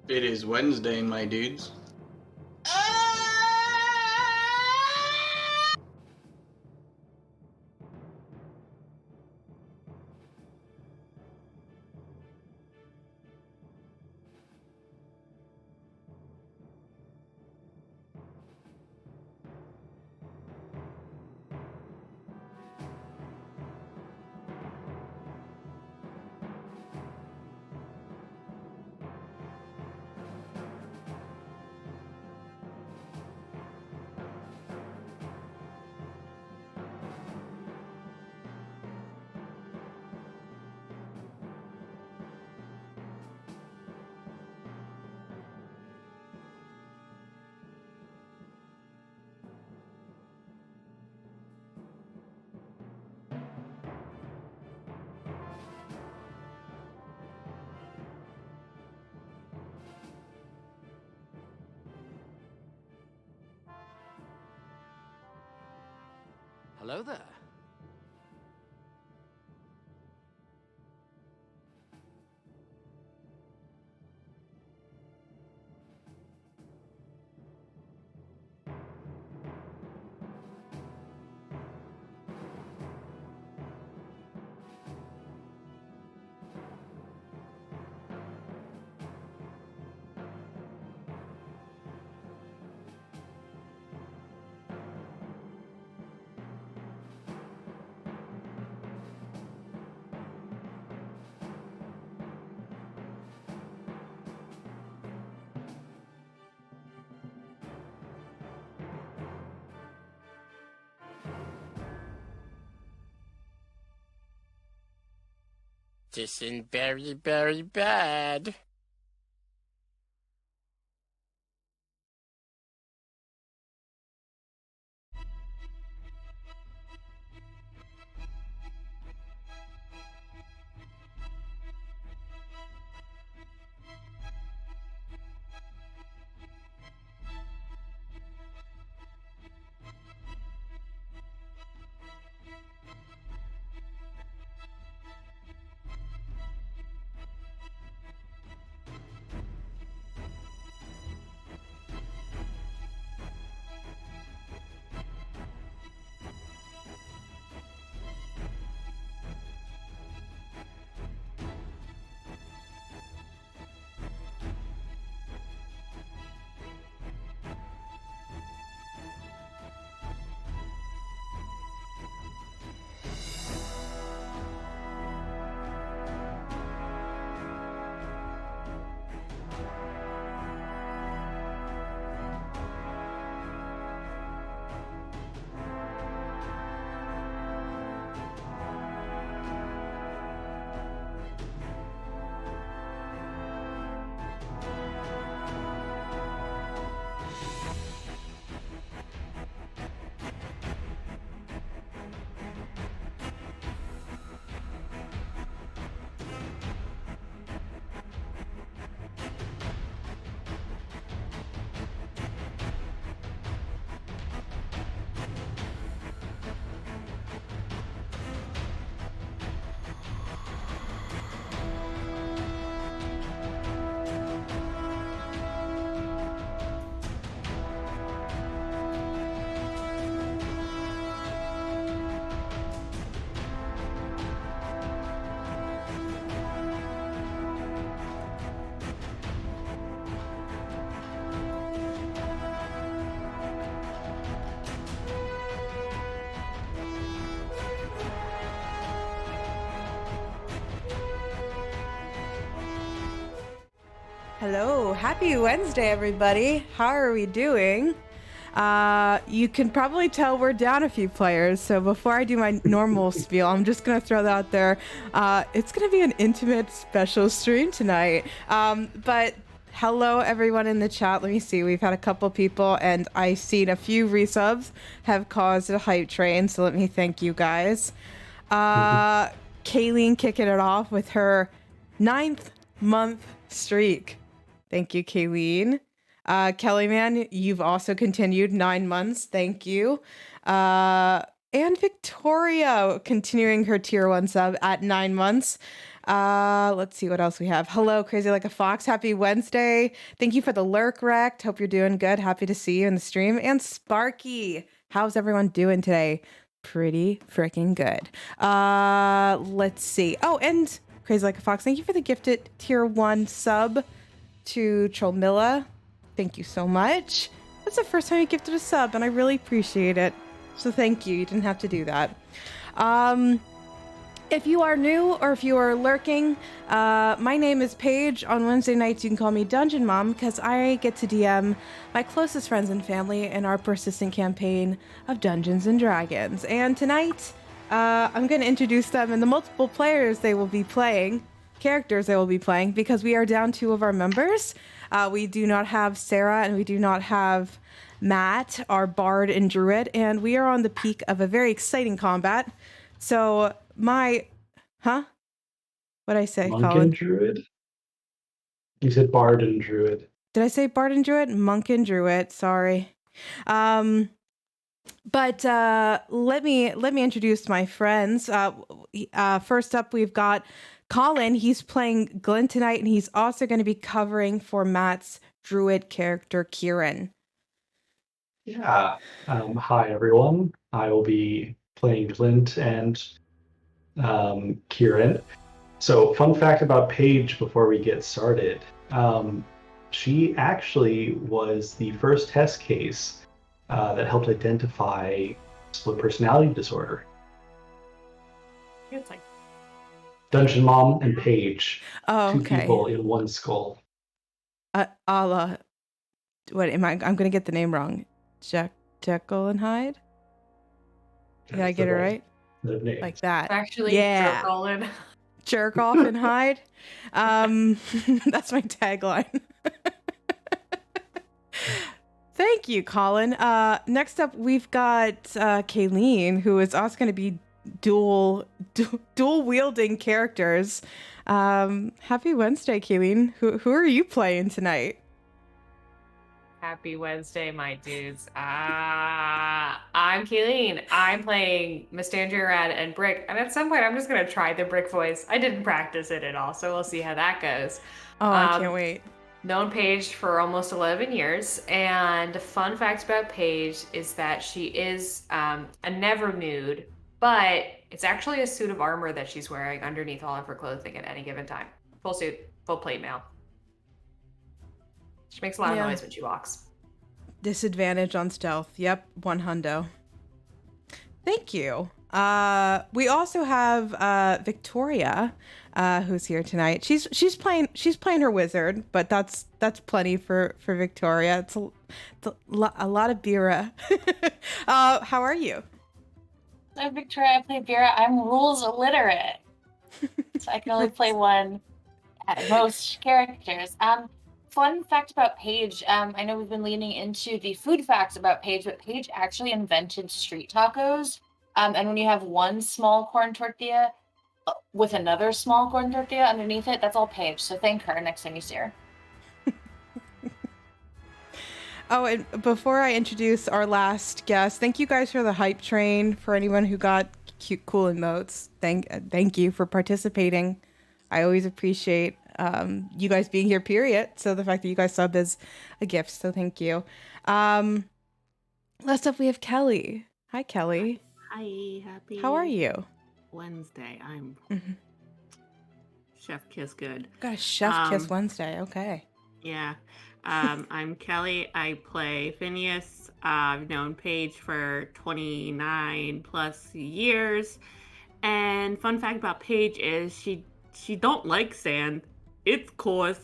It is Wednesday, my dudes. Hello there. This is very, very bad. Hello, happy Wednesday, everybody. How are we doing? You can probably tell we're down a few players, so before I do my normal spiel, I'm just going to throw that out there. It's going to be an intimate special stream tonight. But hello, everyone in the chat. Let me see. We've had a couple people, and I've seen a few resubs have caused a hype train, so let me thank you guys. Kayleen kicking it off with her 9th month streak. Thank you, Kayleen. Kelly Man, you've also continued 9 months. Thank you. And Victoria continuing her tier 1 sub at 9 months. Let's see what else we have. Hello, Crazy Like a Fox. Happy Wednesday. Thank you for the lurk rect. Hope you're doing good. Happy to see you in the stream. And Sparky, how's everyone doing today? Pretty freaking good. Let's see. Oh, and Crazy Like a Fox, thank you for the gifted tier 1 sub to Cholmilla. Thank you so much. That's the first time you gifted a sub, and I really appreciate it. So thank you. You didn't have to do that. If you are new or if you are lurking, my name is Paige. On Wednesday nights, you can call me Dungeon Mom because I get to DM my closest friends and family in our persistent campaign of Dungeons and Dragons. And tonight, I'm going to introduce them and the multiple characters they will be playing, because we are down 2 of our members. We do not have Sarah and we do not have Matt, our bard and druid, and we are on the peak of a very exciting combat. So what'd I say, Monk Colin? and druid? You said bard and druid. Did I say bard and druid? Monk and druid, sorry. But let me introduce my friends. First up, we've got Colin. He's playing Glenn tonight, and he's also going to be covering for Matt's druid character, Kieran. Yeah. Hi, everyone. I will be playing Clint and Kieran. So, fun fact about Paige before we get started. She actually was the first test case that helped identify split personality disorder. It's like Dungeon Mom and Paige. Oh, 2 okay. people in one skull. What am I? I'm going to get the name wrong. Jekyll and Hyde? Did I get it right? Like that. actually Yeah. Colin. Jerk off and hide. That's my tagline. Thank you, Colin. Next up, we've got Kayleen, who is also going to be dual wielding characters. Happy Wednesday, Kayleen. Who are you playing tonight? Happy Wednesday, my dudes. I'm Kayleen. I'm playing Mistandria and Brick, and at some point I'm just gonna try the Brick voice. I didn't practice it at all, so we'll see how that goes. Oh, I can't wait. Known Paige for almost 11 years, and fun fact about Paige is that she is a never nude, but it's actually a suit of armor that she's wearing underneath all of her clothing at any given time. Full suit, full plate mail. She makes a lot of noise when she walks. Disadvantage on stealth. Yep, 1 hundo. Thank you. We also have Victoria, who's here tonight. She's playing her wizard, but that's plenty for Victoria. It's a lot of Bira. How are you? So Victoria, I play Vera. I'm rules illiterate, so I can only play one at most characters. Fun fact about Paige. I know we've been leaning into the food facts about Paige, but Paige actually invented street tacos. And when you have one small corn tortilla with another small corn tortilla underneath it, that's all Paige. So thank her next time you see her. Oh, and before I introduce our last guest, thank you guys for the hype train. For anyone who got cute, cool emotes, thank you for participating. I always appreciate you guys being here, period. So the fact that you guys sub is a gift, so thank you. Last up, we have Kelly. Hi, Kelly. Hi, happy. How are you? Wednesday. I'm chef kiss good. Got a chef kiss Wednesday. Okay. Yeah. I'm Kelly. I play Phineas. I've known Paige for 29 plus years. And fun fact about Paige is she don't like sand. It's coarse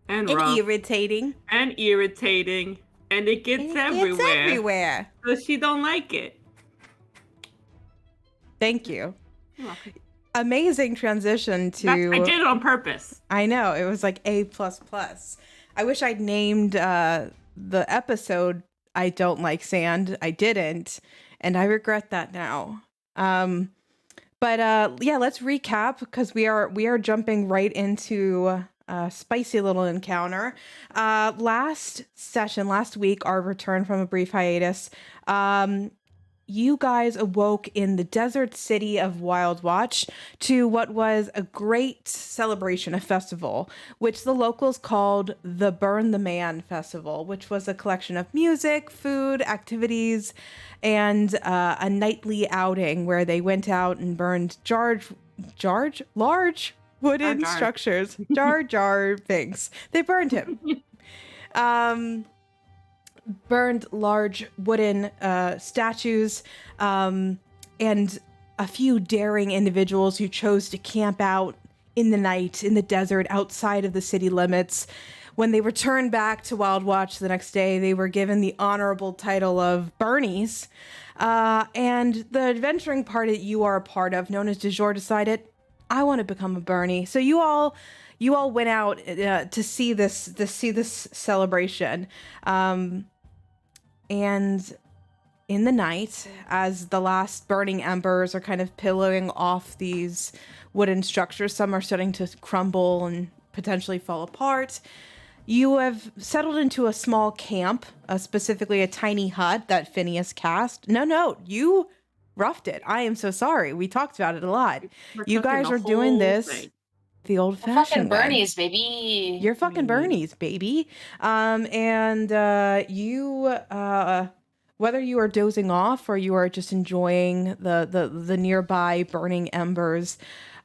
and rough. Irritating. And it gets everywhere. It's everywhere. So she don't like it. Thank you. You're welcome. Amazing transition to... I did it on purpose. I know. It was like A++. I wish I'd named the episode I Don't Like Sand. I didn't. And I regret that now. But let's recap because we are jumping right into a spicy little encounter. Last week, our return from a brief hiatus, you guys awoke in the desert city of Wild Watch to what was a great celebration, a festival, which the locals called the Burn the Man Festival, which was a collection of music, food, activities, and a nightly outing where they went out and burned large wooden Jar. structures. Jar things. They burned him. Burned large wooden statues and a few daring individuals who chose to camp out in the night in the desert outside of the city limits. When they returned back to Wild Watch the next day, they were given the honorable title of Bernies. And the adventuring party that you are a part of, known as Du Jour, decided, I want to become a Bernie. So you all went out to see this celebration. And in the night, as the last burning embers are kind of pillowing off these wooden structures, some are starting to crumble and potentially fall apart, you have settled into a small camp, specifically a tiny hut that Phineas cast. No, you roughed it. I am so sorry. We talked about it a lot. You guys are doing this the old-fashioned Fucking way. Bernies, baby. You're fucking Bernies, baby. Whether you are dozing off or you are just enjoying the nearby burning embers,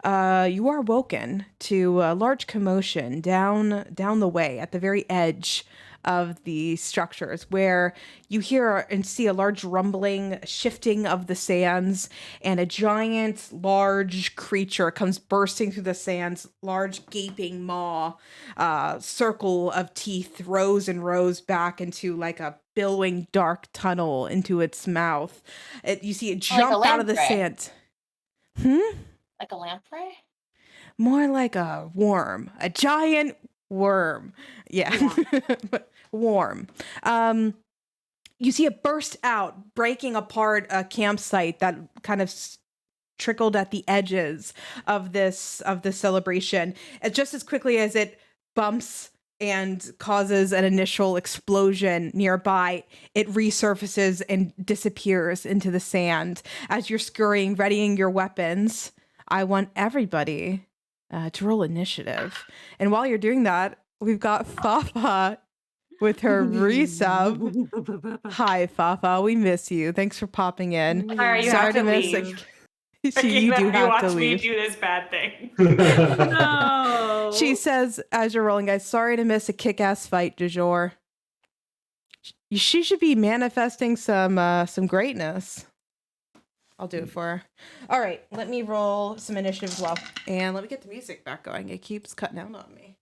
you are woken to a large commotion down the way at the very edge of the structures, where you hear and see a large rumbling, shifting of the sands, and a giant, large creature comes bursting through the sands, large gaping maw, circle of teeth, rows and rows back into like a billowing dark tunnel into its mouth. You see it jump out of the sand. Like a lamprey? More like a worm, a giant worm. Yeah. Warm. You see it burst out, breaking apart a campsite that kind of trickled at the edges of this celebration. And just as quickly as it bumps and causes an initial explosion nearby, it resurfaces and disappears into the sand. As you're scurrying, readying your weapons, I want everybody to roll initiative. And while you're doing that, we've got Fafa with her resub. Hi, Fafa. We miss you. Thanks for popping in. Sorry, you have to leave. You do have to watch me leave. do this bad thing. No. She says, as you're rolling, guys, sorry to miss a kick-ass fight, Du Jour. She should be manifesting some greatness. I'll do it for her. All right, let me roll some initiative as well. And let me get the music back going. It keeps cutting out on me.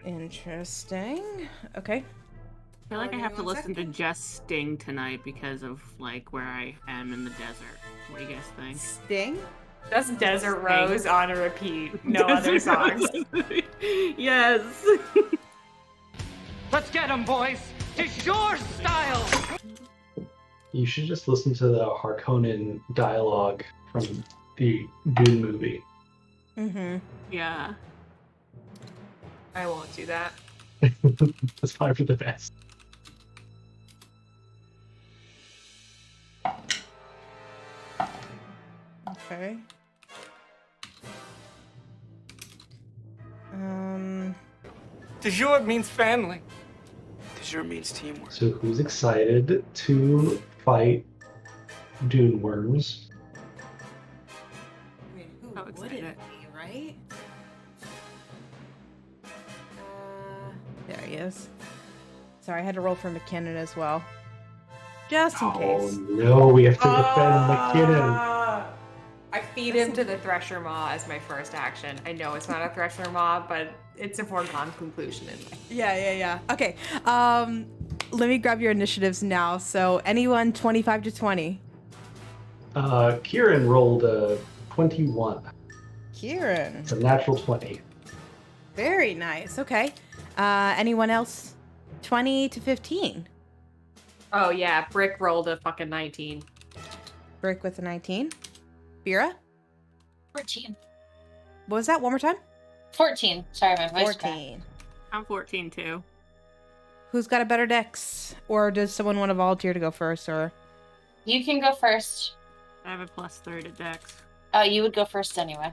Interesting. Okay. I feel like I have to listen to just Sting tonight because of like where I am in the desert. What do you guys think? Sting? Just Desert Rose on a repeat. No other songs. Yes. Let's get him, boys! It's your style! You should just listen to the Harkonnen dialogue from the Dune movie. Mm-hmm. Yeah. I won't do that. That's probably for the best. Okay. Du jour means family. Du jour means teamwork. So who's excited to fight Dune worms? I mean, who How wouldn't excited. be, right? There he is. Sorry, I had to roll for McKinnon as well. Just in Oh case. no, we have to defend McKinnon. I feed him to the Thresher Maw as my first action. I know it's not a Thresher Maw, but it's a foregone conclusion in my. Yeah. Okay. Let me grab your initiatives now. So anyone 25 to 20. Kieran rolled a 21. Kieran. It's a natural 20. Very nice. Okay. Anyone else 20 to 15? Oh yeah, Brick rolled a fucking 19. Brick with a 19. Vera? 14. What was that? One more time? 14. Sorry, my voice cracked. 14. I'm 14 too. Who's got a better dex? Or does someone want to volunteer to go first? Or You can go first. I have a +3 to Dex. You would go first anyway.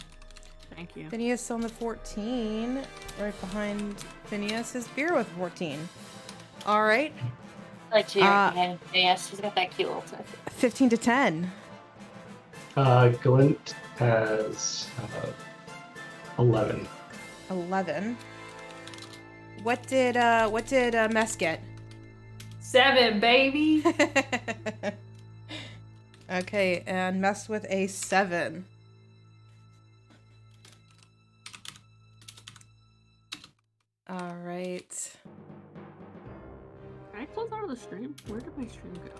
Thank you. Phineas on the 14. Right behind Phineas is Beer with 14. All right. Like to your behind Phineas. He's got that cute little tip. 15 to 10. Glint has 11. 11. What did Mess get? 7, baby. Okay, and Mess with a 7. All right. Can I close out of the stream? Where did my stream go?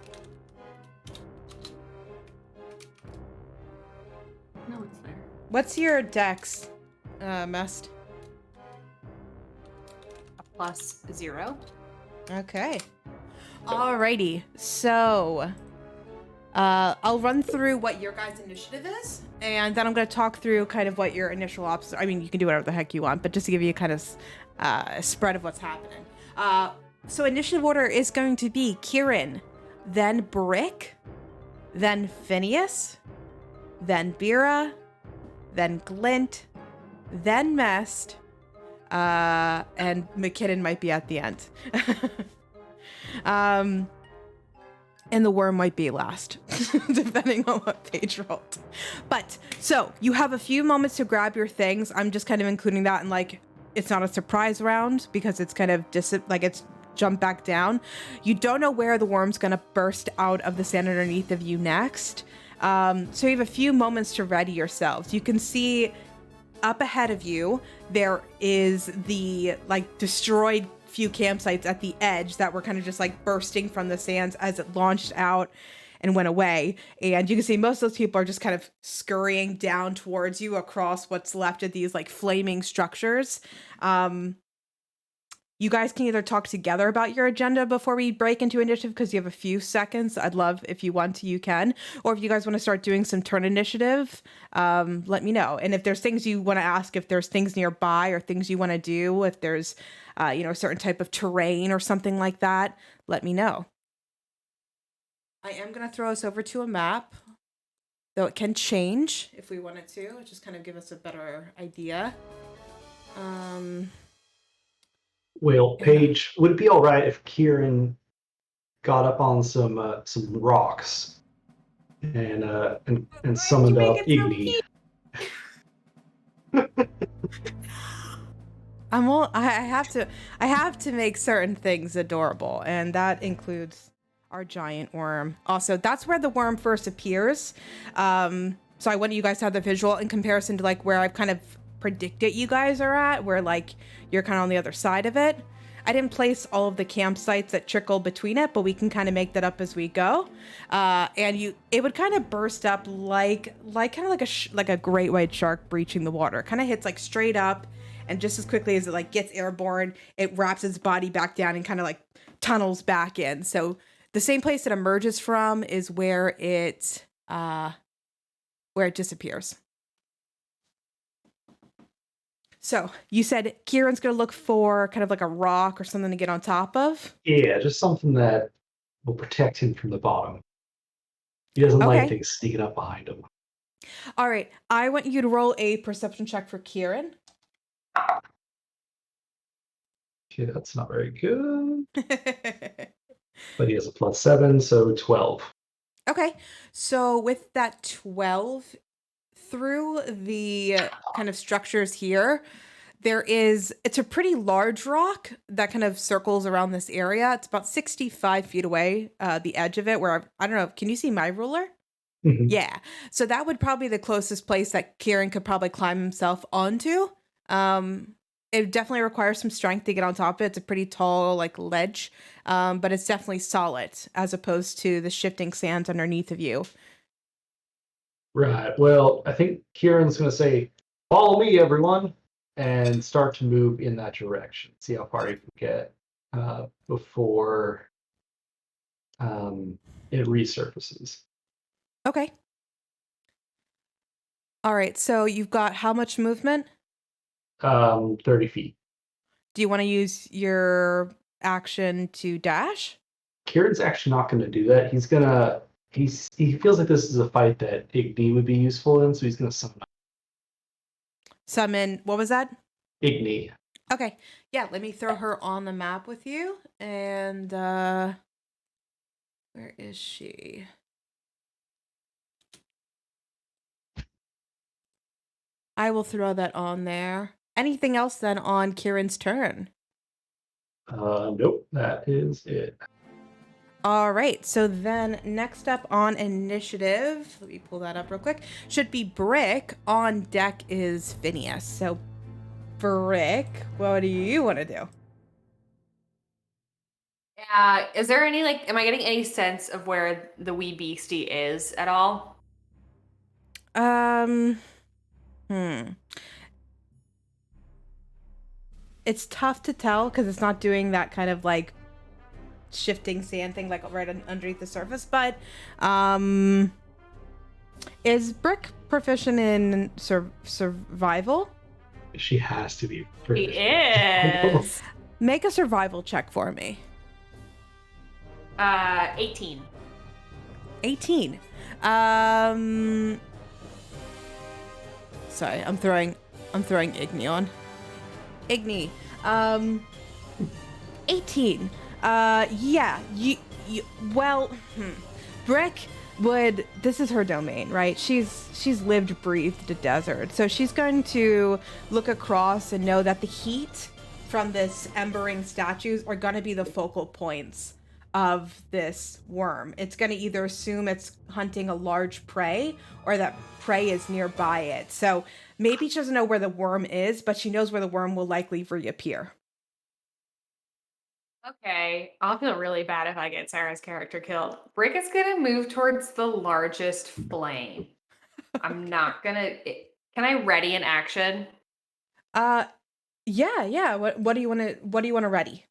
No, it's there. What's your dex, Mest? A +0. Okay. Alrighty. So, I'll run through what your guys' initiative is, and then I'm going to talk through kind of what your initial ops. I mean, you can do whatever the heck you want, but just to give you kind of a spread of what's happening. So initiative order is going to be Kieran, then Brick, then Phineas, then Bira, then Glint, then Mest, and McKinnon might be at the end. And the worm might be last, depending on what page rolled. But, so, you have a few moments to grab your things. I'm just kind of including that in, like, it's not a surprise round, because it's kind of, it's jump back down. You don't know where the worm's gonna burst out of the sand underneath of you next. So you have a few moments to ready yourselves. You can see up ahead of you, there is the, like, destroyed few campsites at the edge that were kind of just like bursting from the sands as it launched out and went away. And you can see most of those people are just kind of scurrying down towards you across what's left of these like flaming structures. You guys can either talk together about your agenda before we break into initiative, because you have a few seconds. I'd love, if you want to, you can. Or if you guys want to start doing some turn initiative, let me know. And if there's things you want to ask, if there's things nearby or things you want to do, if there's, a certain type of terrain or something like that, let me know. I am going to throw us over to a map, though it can change if we wanted to. Just kind of give us a better idea. Well, Paige, would it be all right if Kieran got up on some rocks and summoned up Iggy? I have to make certain things adorable, and that includes our giant worm. Also, that's where the worm first appears. So I want you guys to have the visual in comparison to like where I've kind of predicted you guys are at, where like you're kind of on the other side of it. I didn't place all of the campsites that trickle between it, but we can kind of make that up as we go. And it would kind of burst up like a great white shark breaching the water. Kind of hits like straight up, and just as quickly as it like gets airborne, it wraps its body back down and kind of like tunnels back in. So the same place it emerges from is where it disappears. So you said Kieran's going to look for kind of like a rock or something to get on top of? Yeah, just something that will protect him from the bottom. He doesn't like things sneaking up behind him. All right. I want you to roll a perception check for Kieran. Okay, that's not very good. But he has a +7, so 12. Okay. So with that 12, through the kind of structures here, it's a pretty large rock that kind of circles around this area. It's about 65 feet away, the edge of it, where I don't know, can you see my ruler? Mm-hmm. Yeah. So that would probably be the closest place that Kieran could probably climb himself onto. It definitely requires some strength to get on top of it. It's a pretty tall, like, ledge, but it's definitely solid as opposed to the shifting sands underneath of you. Right. Well, I think Kieran's going to say, "Follow me, everyone," and start to move in that direction. See how far you can get before it resurfaces. Okay. All right. So you've got how much movement? 30 feet. Do you want to use your action to dash. Kieran's actually not going to do that. He feels like this is a fight that Igni would be useful in, so he's going to Summon, what was that? Igni. Okay. Yeah, let me throw her on the map with you. And where is she? I will throw that on there. Anything else then on Kieran's turn? Nope, that is it. All right, so then next up on initiative, let me pull that up real quick, should be Brick. On deck is Phineas. So, Brick, what do you want to do? Is there any, like, am I getting any sense of where the wee beastie is at all? It's tough to tell because it's not doing that kind of like shifting sand thing like right underneath the surface, but is Brick proficient in survival? She has to be. He is. Make a survival check for me. 18. 18. Sorry, I'm throwing Igni on. Igni. 18. Yeah, Brick would, this is her domain, right? She's lived, breathed the desert. So she's going to look across and know that the heat from this embering statues are going to be the focal points of this worm. It's going to either assume it's hunting a large prey or that prey is nearby it. So maybe she doesn't know where the worm is, but she knows where the worm will likely reappear. Okay, I'll feel really bad if I get Sarah's character killed. Brick is gonna move towards the largest flame. I'm not gonna. Can I ready an action? Yeah. What do you want to ready?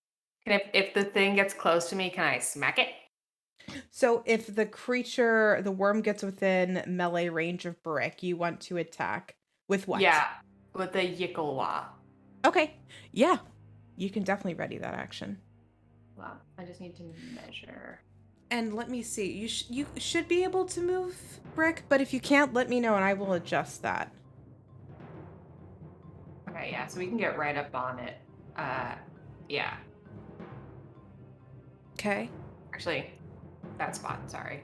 Can if the thing gets close to me, can I smack it? So if the worm gets within melee range of Brick, you want to attack with what? Yeah, with the Yicklewa. Okay. Yeah, you can definitely ready that action. Wow, I just need to measure. And let me see. You should be able to move Brick, but if you can't, let me know and I will adjust that. Okay, yeah, so we can get right up on it. Yeah. Okay. Actually, that spot, sorry.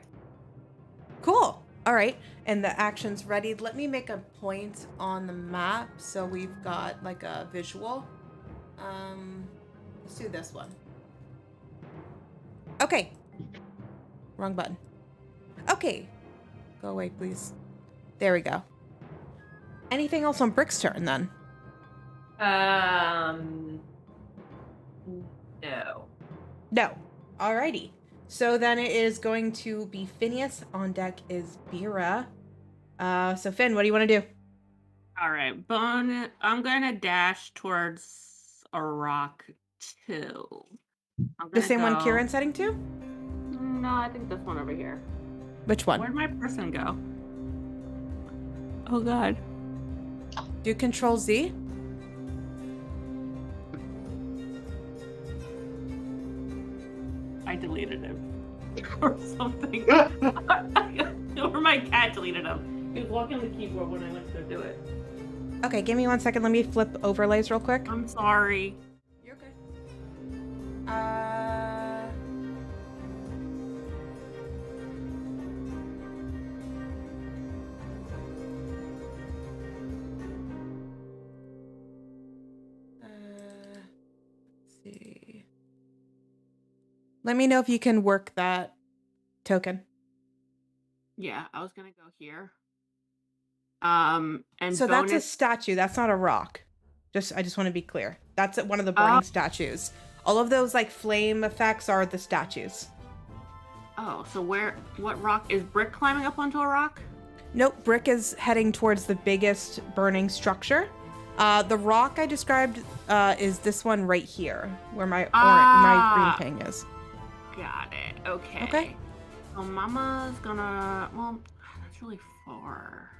Cool. All right. And the action's ready. Let me make a point on the map so we've got like a visual. Let's do this one. Okay. Wrong button. Okay. Go away, please. There we go. Anything else on Brick's turn then? No. No. Alrighty. So then it is going to be Phineas. On deck is Bira. So Finn, what do you want to do? All right, I'm gonna dash towards a rock too. The same one Kieran's heading to? No, I think this one over here. Which one? Where'd my person go? Oh God. Do Control Z. I deleted him. Or something. Or my cat deleted him. He was walking on the keyboard when I went to do it. Okay, give me 1 second. Let me flip overlays real quick. I'm sorry. You're okay. Let's see. Let me know if you can work that token. Yeah, I was gonna go here. And so that's a statue. That's not a rock. I just want to be clear. That's one of the burning statues. All of those like flame effects are the statues. Oh, so what rock is Brick climbing up onto a rock? Nope, Brick is heading towards the biggest burning structure. The rock I described is this one right here, where my green ping is. Got it. Okay. Okay. So Mama's gonna. Well, that's really far.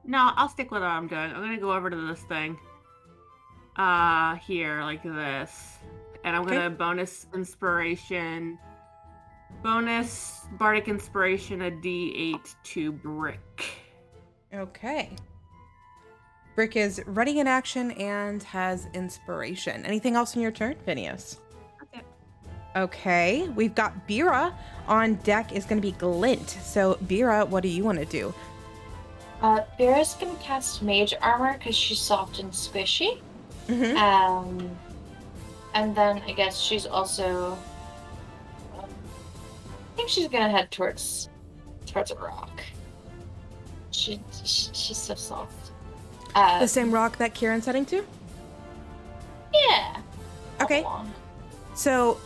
No, I'll stick with what I'm doing. I'm gonna go over to this thing. here like this. And I'm gonna bonus bardic inspiration a D8 to Brick. Okay. Brick is ready in action and has inspiration. Anything else in your turn, Phineas? Okay. Okay, we've got Bira on deck is going to be Glint. So, Bira, what do you want to do? Vera's gonna cast Mage Armor because she's soft and squishy. Mm-hmm. And then I guess she's also. I think she's gonna head towards a rock. She's so soft. The same rock that Kieran's heading to? Yeah. Okay. Along. So,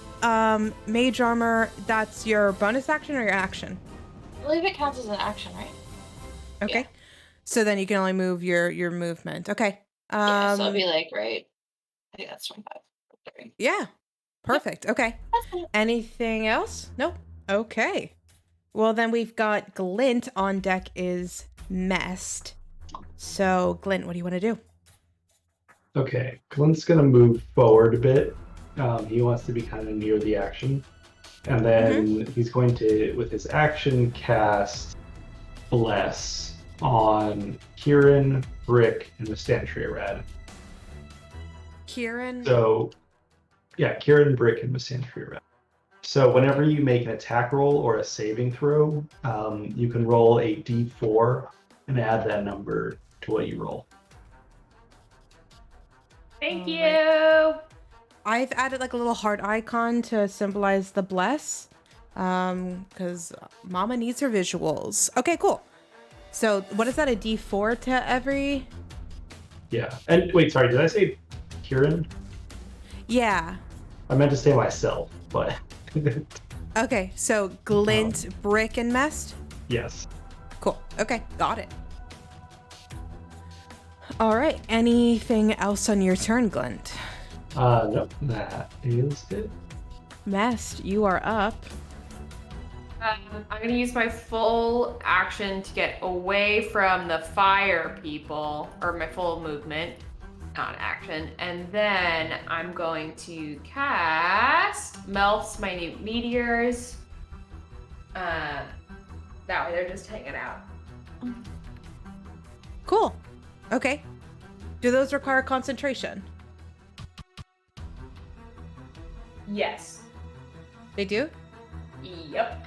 Mage Armor, that's your bonus action or your action? I believe it counts as an action, right? Okay. Yeah. So then you can only move your movement. Okay. Yeah, so it'll be like, right. I think that's 25. 30. Yeah. Perfect. Okay. That's it. Anything else? Nope. Okay. Well, then we've got Glint on deck is Mest. So, Glint, what do you want to do? Okay, Glint's gonna move forward a bit. He wants to be kind of near the action. And then he's going to, with his action, cast Bless on Kieran, Brick, and Mistantria Rad. Kieran? So, yeah, Kieran, Brick, and Mistantria Rad. So whenever you make an attack roll or a saving throw, you can roll a d4 and add that number to what you roll. Thank you. I've added like a little heart icon to symbolize the bless. Because Mama needs her visuals. Okay, cool. So what is that, a D4 to every? Yeah. And wait, sorry, did I say Kieran? Yeah. I meant to say myself, but... Okay, so Glint, Brick, and Mest? Yes. Cool. Okay, got it. All right, anything else on your turn, Glint? No, that is it. Mest, you are up. I'm going to use my full action to get away from the fire people, or my full movement, not action. And then I'm going to cast Melf's Minute Meteors. That way they're just hanging out. Cool. Okay. Do those require concentration? Yes. They do? Yep.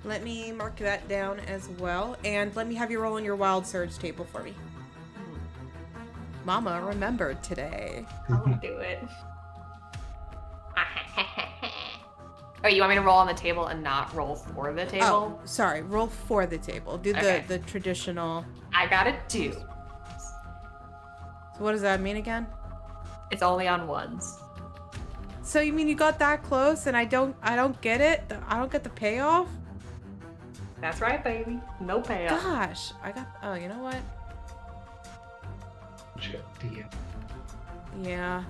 Let me mark that down as well. And let me have you roll on your Wild Surge table for me. Mama remembered today. I'll do it. Oh, you want me to roll on the table and not roll for the table? Oh, sorry. Roll for the table. Do Okay. the traditional. I got a 2. So what does that mean again? It's only on ones. So you mean you got that close and I don't get it? I don't get the payoff? That's right, baby. No payoff. Gosh, oh, you know what? Yeah.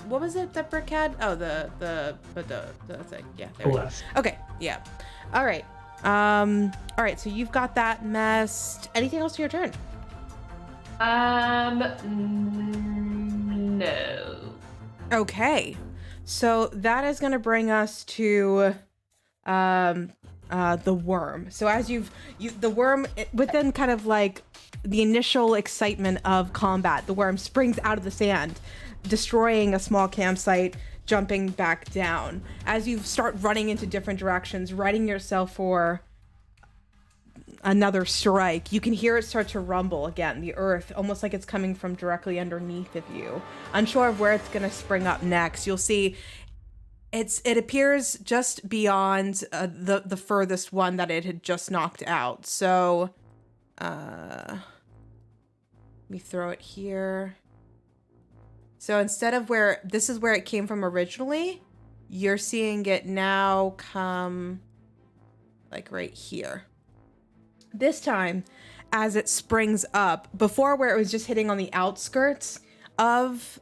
What was it that Brick had? Oh, the thing. Yeah. There we go. Bless. Okay. Yeah. All right. All right. So you've got that messed. Anything else to your turn? No. Okay. So that is going to bring us to the worm. So as the worm, within kind of like the initial excitement of combat, the worm springs out of the sand, destroying a small campsite, jumping back down. As you start running into different directions, readying yourself for another strike, you can hear it start to rumble again, the earth, almost like it's coming from directly underneath of you. Unsure of where it's going to spring up next, you'll see it appears just beyond the furthest one that it had just knocked out. So, let me throw it here. So instead of this is where it came from originally, you're seeing it now come like right here. This time, as it springs up, before where it was just hitting on the outskirts of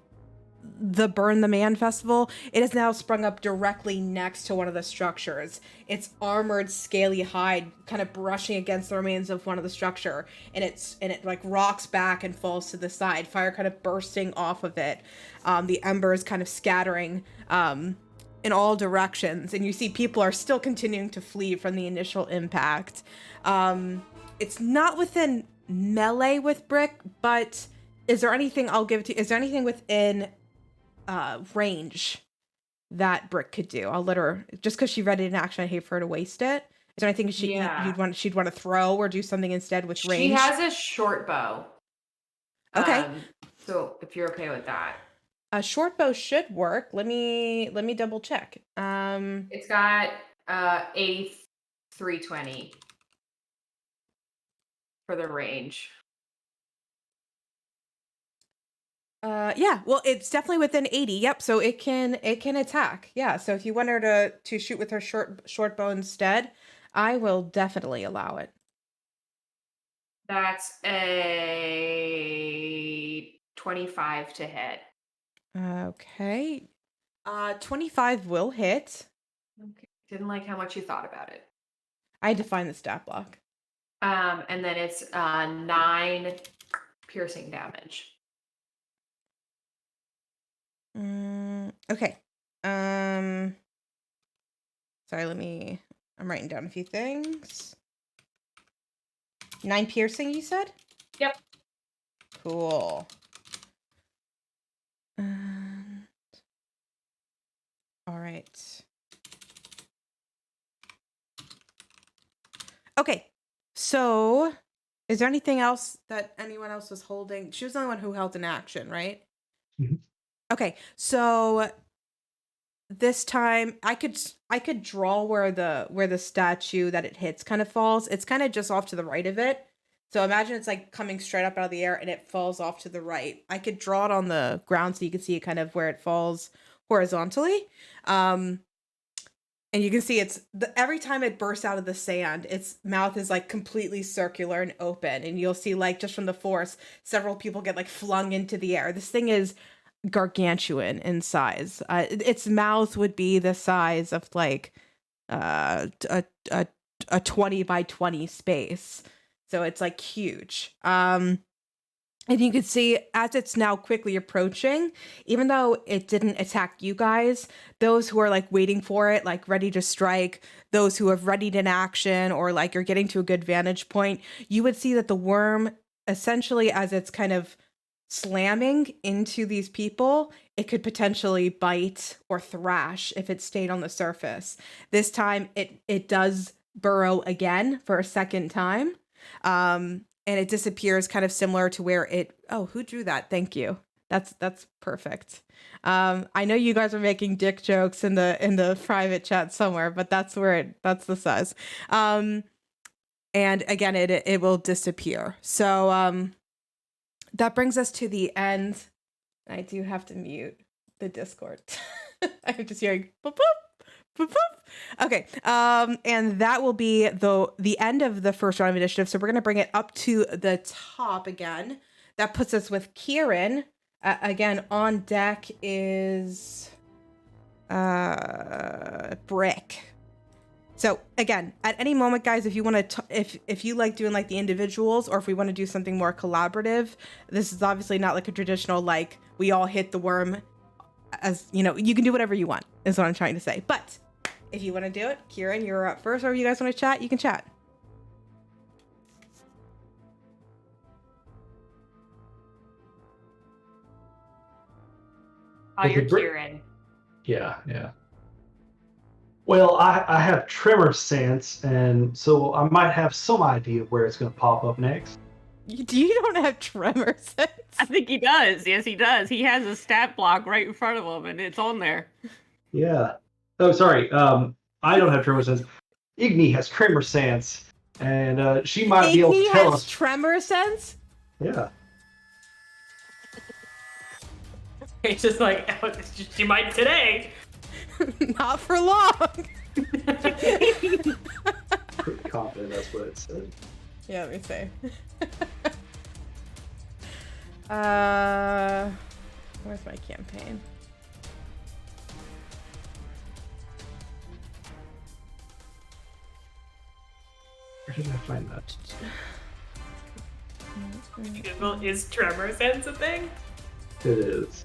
the Burn the Man festival, it has now sprung up directly next to one of the structures. Its armored, scaly hide kind of brushing against the remains of one of the structure, and it like rocks back and falls to the side. Fire kind of bursting off of it. The embers kind of scattering in all directions, and you see people are still continuing to flee from the initial impact. It's not within melee with Brick, but is there anything is there anything within range that Brick could do? I'll let her, just because she read it in action, I hate for her to waste it. Is there anything she'd want to throw or do something instead with range? She has a short bow. Okay. So if you're okay with that. A short bow should work. Let me double check. It's got 8320 for the range. Yeah, well, it's definitely within 80. Yep, so it can attack. Yeah, so if you want her to shoot with her short bow instead, I will definitely allow it. That's a 25 to hit. Okay. 25 will hit. Okay. Didn't like how much you thought about it. I had to find the stat block. And then it's 9 piercing damage. Okay. Sorry, I'm writing down a few things. 9 piercing, you said? Yep. Cool. All right. Okay. So, is there anything else that anyone else was holding? She was the only one who held an action, right? Mm-hmm. Okay. So this time I could draw where the statue that it hits kind of falls. It's kind of just off to the right of it. So imagine it's like coming straight up out of the air and it falls off to the right. I could draw it on the ground so you can see it kind of where it falls horizontally. And you can see every time it bursts out of the sand, its mouth is like completely circular and open. And you'll see like just from the force, several people get like flung into the air. This thing is gargantuan in size. Its mouth would be the size of like a 20 by 20 space. So it's like huge. And you can see as it's now quickly approaching, even though it didn't attack you guys, those who are like waiting for it, like ready to strike, those who have readied an action or like are getting to a good vantage point, you would see that the worm essentially as it's kind of slamming into these people, it could potentially bite or thrash if it stayed on the surface. This time it does burrow again for a second time. And it disappears kind of similar to where who drew that? Thank you. That's perfect. I know you guys are making dick jokes in the private chat somewhere, but that's the size. And again, it will disappear. So, that brings us to the end. I do have to mute the Discord. I'm just hearing boop, boop, boop, boop. Okay. And that will be the end of the first round of initiative. So we're going to bring it up to the top again. That puts us with Kieran. Again, on deck is Brick. So again, at any moment, guys, if you want to, if you like doing like the individuals, or if we want to do something more collaborative, this is obviously not like a traditional like we all hit the worm. As you know, you can do whatever you want. Is what I'm trying to say. But if you want to do it, Kieran, you're up first. Or if you guys want to chat, you can chat. Oh, you're Kieran. Yeah. Well, I have tremor sense, and so I might have some idea of where it's going to pop up next. You don't have tremor sense? I think he does. Yes, he does. He has a stat block right in front of him, and it's on there. Yeah. Oh, sorry. I don't have tremor sense. Igni has tremor sense, and she might be able to tell us. Tremor sense? Yeah. It's just like, she might today. Not for long. Pretty confident that's what it said. Yeah, let me see. Where's my campaign? Where did I find that? Google, is tremor sense a thing? It is.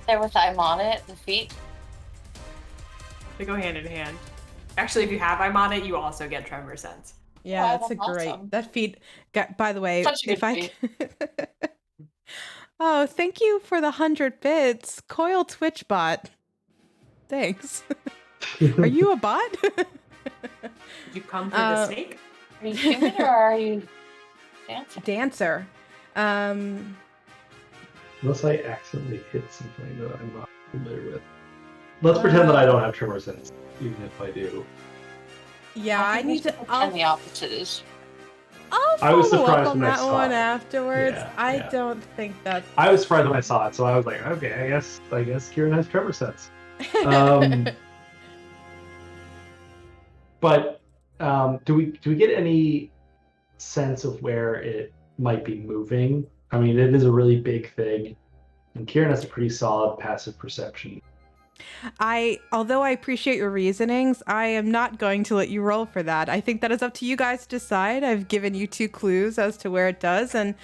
There with I'm on it, the feet. They go hand in hand. Actually, if you have I'm on it, you also get tremor sense. Yeah, Wow, that's a that's great. awesome. That feed. By the way, Such a good if I. Oh, thank you for the 100 bits, Coil Twitch bot. Thanks. Are you a bot? Did you come for the snake? Are you human or are you dancing? Dancer. Unless I accidentally hit something that I'm not familiar with. Let's pretend that I don't have tremor sense, even if I do. Yeah, I think we need to. should pretend the opposite is. I'll I was follow up surprised on when I that saw one it. afterwards. Yeah, I yeah. don't think that. I was surprised when I saw it, so I was like, okay, I guess Kieran has tremor sense. But do we get any sense of where it might be moving? I mean, it is a really big thing, and Kieran has a pretty solid passive perception. Although I appreciate your reasonings, I am not going to let you roll for that. I think that is up to you guys to decide. I've given you 2 clues as to where it does, and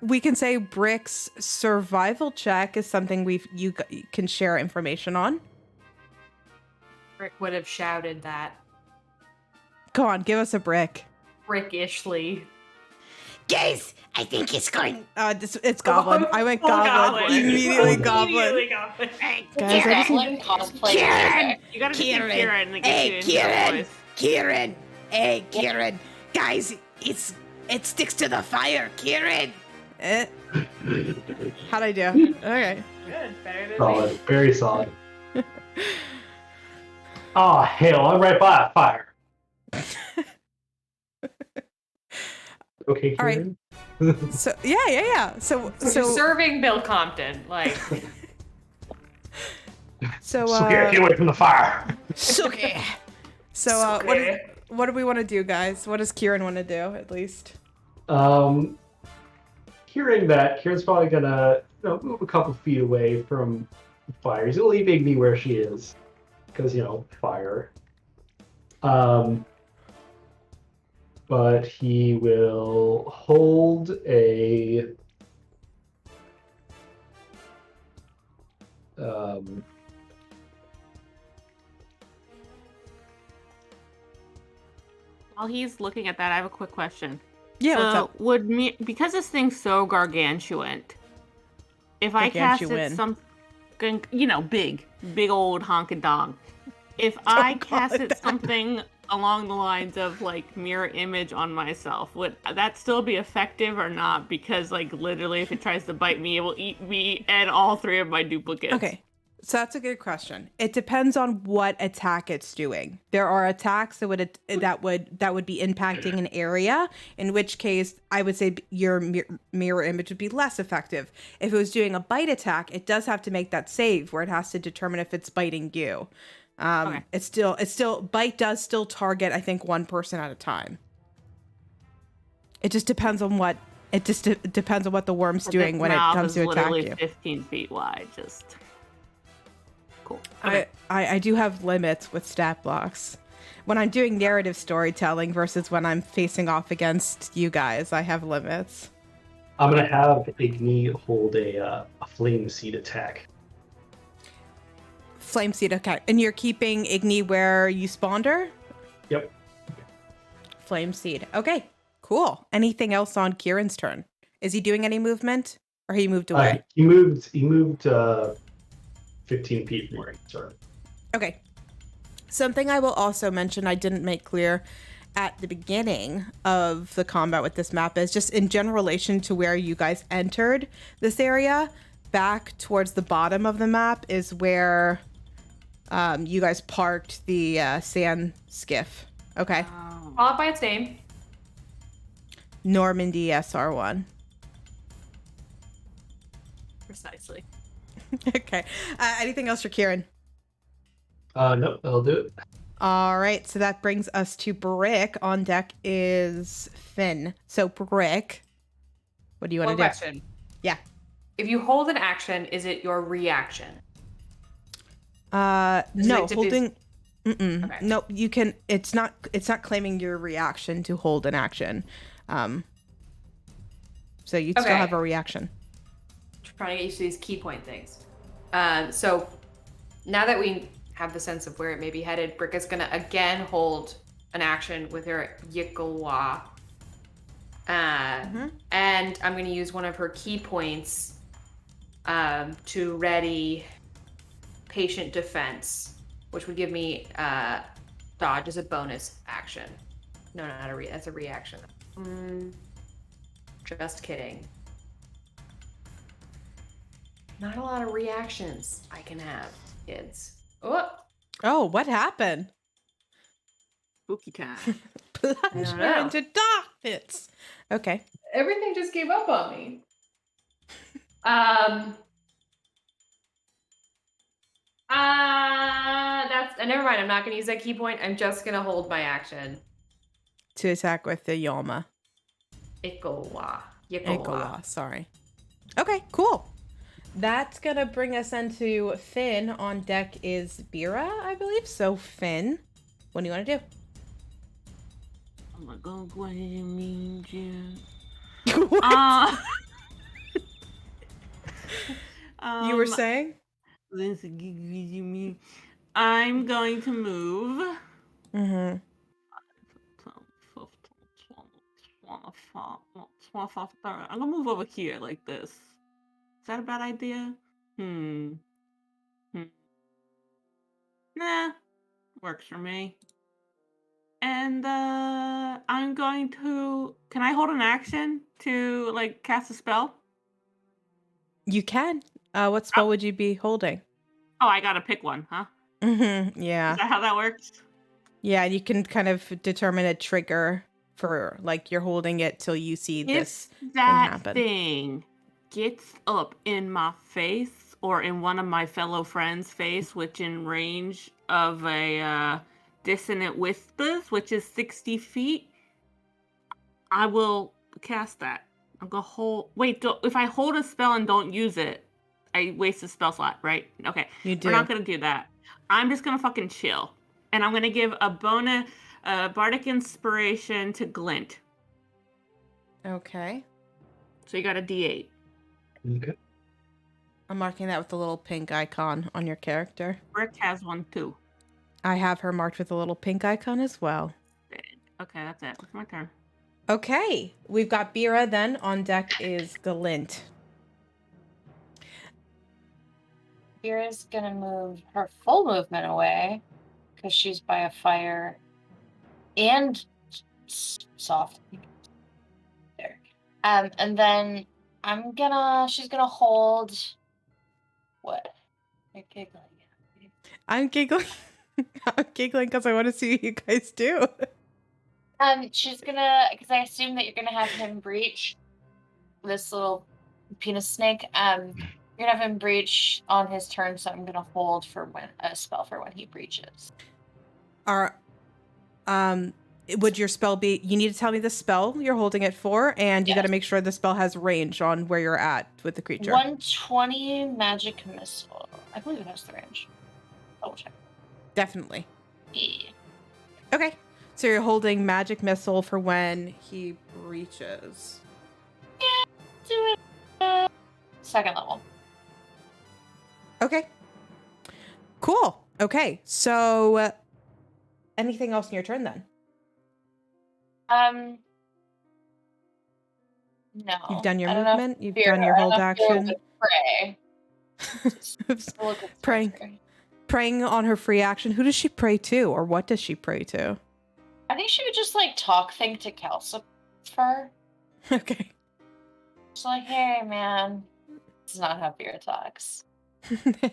we can say Brick's survival check is something you can share information on. Rick would have shouted that Go on, give us a Brick. Brickishly. Guys, I think it's going. It's Goblin. I went Oh, Goblin. Immediately Oh. Goblin. Immediately Goblin. Hey, Guys, I just Goblin cosplay. Kieran! You gotta see Kieran! Kieran to get Hey, you into the Kieran! voice. Kieran! Hey, Kieran! Guys, it sticks to the fire, Kieran! How'd I do? Okay. Good. Better than Solid, me. very solid. Oh hell, I'm right by a fire. Okay, All right. Kieran. So yeah. So You're serving Bill Compton, like. so Okay, get away from the fire. Okay. so Okay. what do we want to do, guys? What does Kieran want to do, at least? Hearing that, Kieran's probably gonna move a couple feet away from the fire. He's gonna leave Igni where she is, because fire. But he will hold a While he's looking at that, I have a quick question. Yeah, what's up? Because this thing's so gargantuan, if I casted Gargantuan. something, big old honkin' dong, if I casted something along the lines of like mirror image on myself, would that still be effective or not? Because like literally, if it tries to bite me, it will eat me and all 3 of my duplicates. Okay. So that's a good question. It depends on what attack it's doing. There are attacks that would be impacting an area, in which case I would say your mirror image would be less effective. If it was doing a bite attack, it does have to make that save where it has to determine if it's biting you. Okay. It's still bite does still target, I think, 1 person at a time. It just depends on what depends on what the worm's doing when it comes to attack literally you. 15 feet wide, just cool. Okay. I do have limits with stat blocks. When I'm doing narrative storytelling versus when I'm facing off against you guys, I have limits. I'm gonna have Igni hold a flame seed attack. Flame seed, okay. And you're keeping Igni where you spawned her? Yep. Flame seed. Okay, cool. Anything else on Kieran's turn? Is he doing any movement? Or he moved away? He moved 15 feet from where he started. Okay. Something I will also mention I didn't make clear at the beginning of the combat with this map is just in general relation to where you guys entered this area. Back towards the bottom of the map is where you guys parked the sand skiff. Okay. Call it by its name. Normandy SR1. Precisely. Okay. Anything else for Kieran? Nope, that'll do it. All right. So that brings us to Brick. On deck is Finn. So Brick, what do you want to do? One question. Yeah. If you hold an action, is it your reaction? No, holding. Okay. No, you can. It's not claiming your reaction to hold an action. So you'd still have a reaction. Trying to get used to these key point things. So now that we have the sense of where it may be headed, Brick is gonna again hold an action with her Yikalwa. And I'm gonna use one of her key points to ready patient defense, which would give me dodge as a bonus action. No, not that's a reaction. Just kidding. Not a lot of reactions I can have, kids. Oh, what happened? Spooky time. Plunge her into darkness. Okay. Everything just gave up on me. Never mind. I'm not gonna use that key point. I'm just gonna hold my action. To attack with the Yalma. Yikalwa. Sorry. Okay, cool. That's gonna bring us into Finn. On deck is Bira, I believe. So Finn, what do you want to do? I'm gonna go ahead and mean you. You were saying? I'm going to move. Mm-hmm. 25, 30. I'm gonna move over here like this. Is that a bad idea? Nah, works for me. And I'm going to. Can I hold an action to like cast a spell? You can. What spell would you be holding? Oh, I gotta pick one, huh? Mm-hmm. Yeah. Is that how that works? Yeah, you can kind of determine a trigger for like you're holding it till you see this If thing happen. that thing gets up in my face or in one of my fellow friends' face, which in range of a dissonant whispers, which is 60 feet, I will cast that. I'm gonna hold. Wait, if I hold a spell and don't use it, I waste a spell slot, right? Okay. You do. We're not gonna do that. I'm just gonna fucking chill. And I'm gonna give a bonus bardic inspiration to Glint. Okay. So you got a D8. Okay. I'm marking that with the little pink icon on your character. Brick has one too. I have her marked with a little pink icon as well. Okay, that's it. It's my turn. Okay. We've got Bira then. On deck is Galint. Bira's gonna move her full movement away because she's by a fire and soft. There. And then she's gonna hold what? You're giggling. I'm giggling. I'm giggling because I want to see what you guys do. She's gonna, because I assume that you're gonna have him breach this little penis snake. You're gonna have him breach on his turn, so I'm gonna hold for when a spell for when he breaches. Would your spell be? You need to tell me the spell you're holding it for, and you got to Yes. make sure the spell has range on where you're at with the creature. 120 magic missile. I believe it has the range. Double check. Definitely. Yeah. Okay. So you're holding magic missile for when he breaches. Do it. Second level. Okay. Cool. Okay. So anything else in your turn then? No. You've done your I don't know if movement. You've Fear- done your I hold don't know if Fear action. would pray. Praying on her free action. Who does she pray to, or what does she pray to? I think she would just like think to Calcifer. Okay. She's like, hey man, this is not how Fear talks.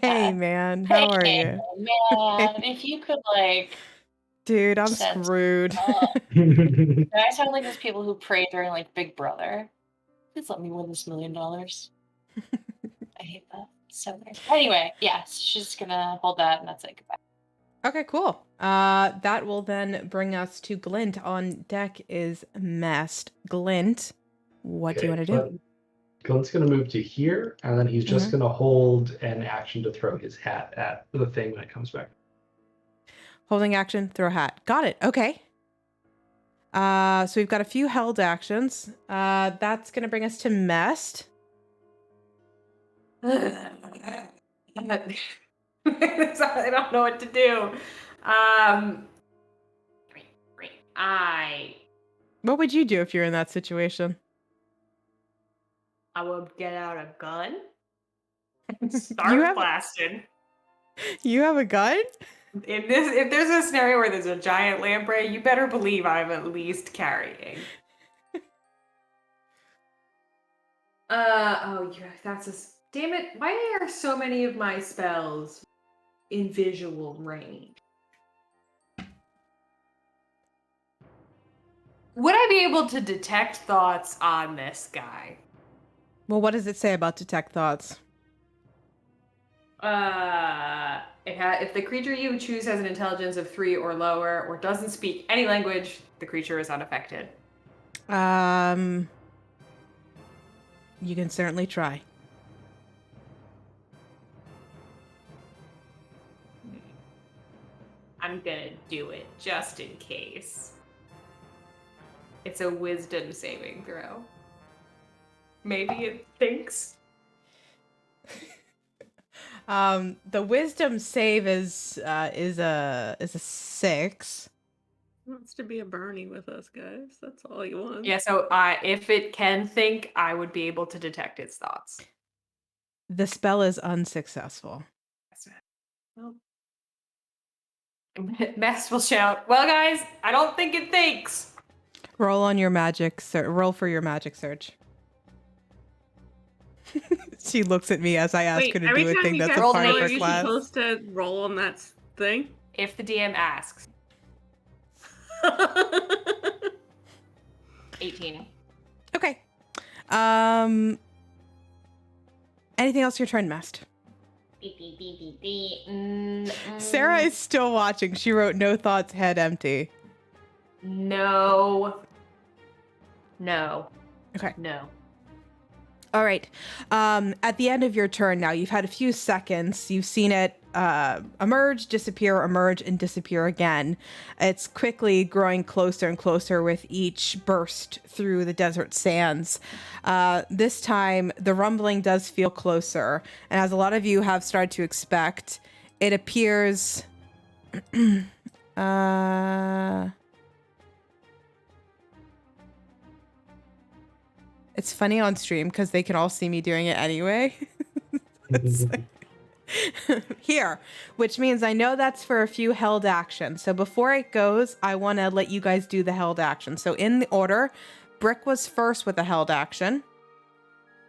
Hey man, how are Hey, you? man, if you could like, Dude, I'm sense screwed. I sound like those people who pray during like Big Brother. Please let me win this $1 million. I hate that. So weird. Anyway, yes, she's gonna hold that, and that's it. Goodbye. Okay, cool. That will then bring us to Glint. On deck is Mast. Glint, what do you want to do? Glenn's going to move to here, and then he's just going to hold an action to throw his hat at the thing when it comes back. Holding action, throw hat. Got it. Okay. So we've got a few held actions. That's going to bring us to Mest. I don't know what to do. What would you do if you're in that situation? I would get out a gun and start blasting. You have a gun? If there's a scenario where there's a giant lamprey, you better believe I'm at least carrying. Oh yeah, that's a damn it. Why are so many of my spells in visual range? Would I be able to detect thoughts on this guy? Well, what does it say about detect thoughts? If the creature you choose has an intelligence of 3 or lower, or doesn't speak any language, the creature is unaffected. You can certainly try. I'm gonna do it just in case. It's a wisdom saving throw. Maybe it thinks. The wisdom save is a 6. He wants to be a Bernie with us, guys. That's all he wants. Yeah, so if it can think, I would be able to detect its thoughts. The spell is unsuccessful. Well, Mest will shout, "Well, guys, I don't think it thinks." Roll on your magic. Roll for your magic surge. She looks at me as I ask her to do a thing that's a part of her class. Are you supposed to roll on that thing? If the DM asks. 18. Okay. Anything else you're trying, Mest? Sarah is still watching. She wrote no thoughts, head empty. No. Okay. No. All right. At the end of your turn now, you've had a few seconds. You've seen it emerge, disappear, emerge, and disappear again. It's quickly growing closer and closer with each burst through the desert sands. This time, the rumbling does feel closer. And as a lot of you have started to expect, it appears... It's funny on stream because they can all see me doing it anyway. Here, which means I know that's for a few held actions. So before it goes, I want to let you guys do the held action. So in the order, Brick was first with a held action.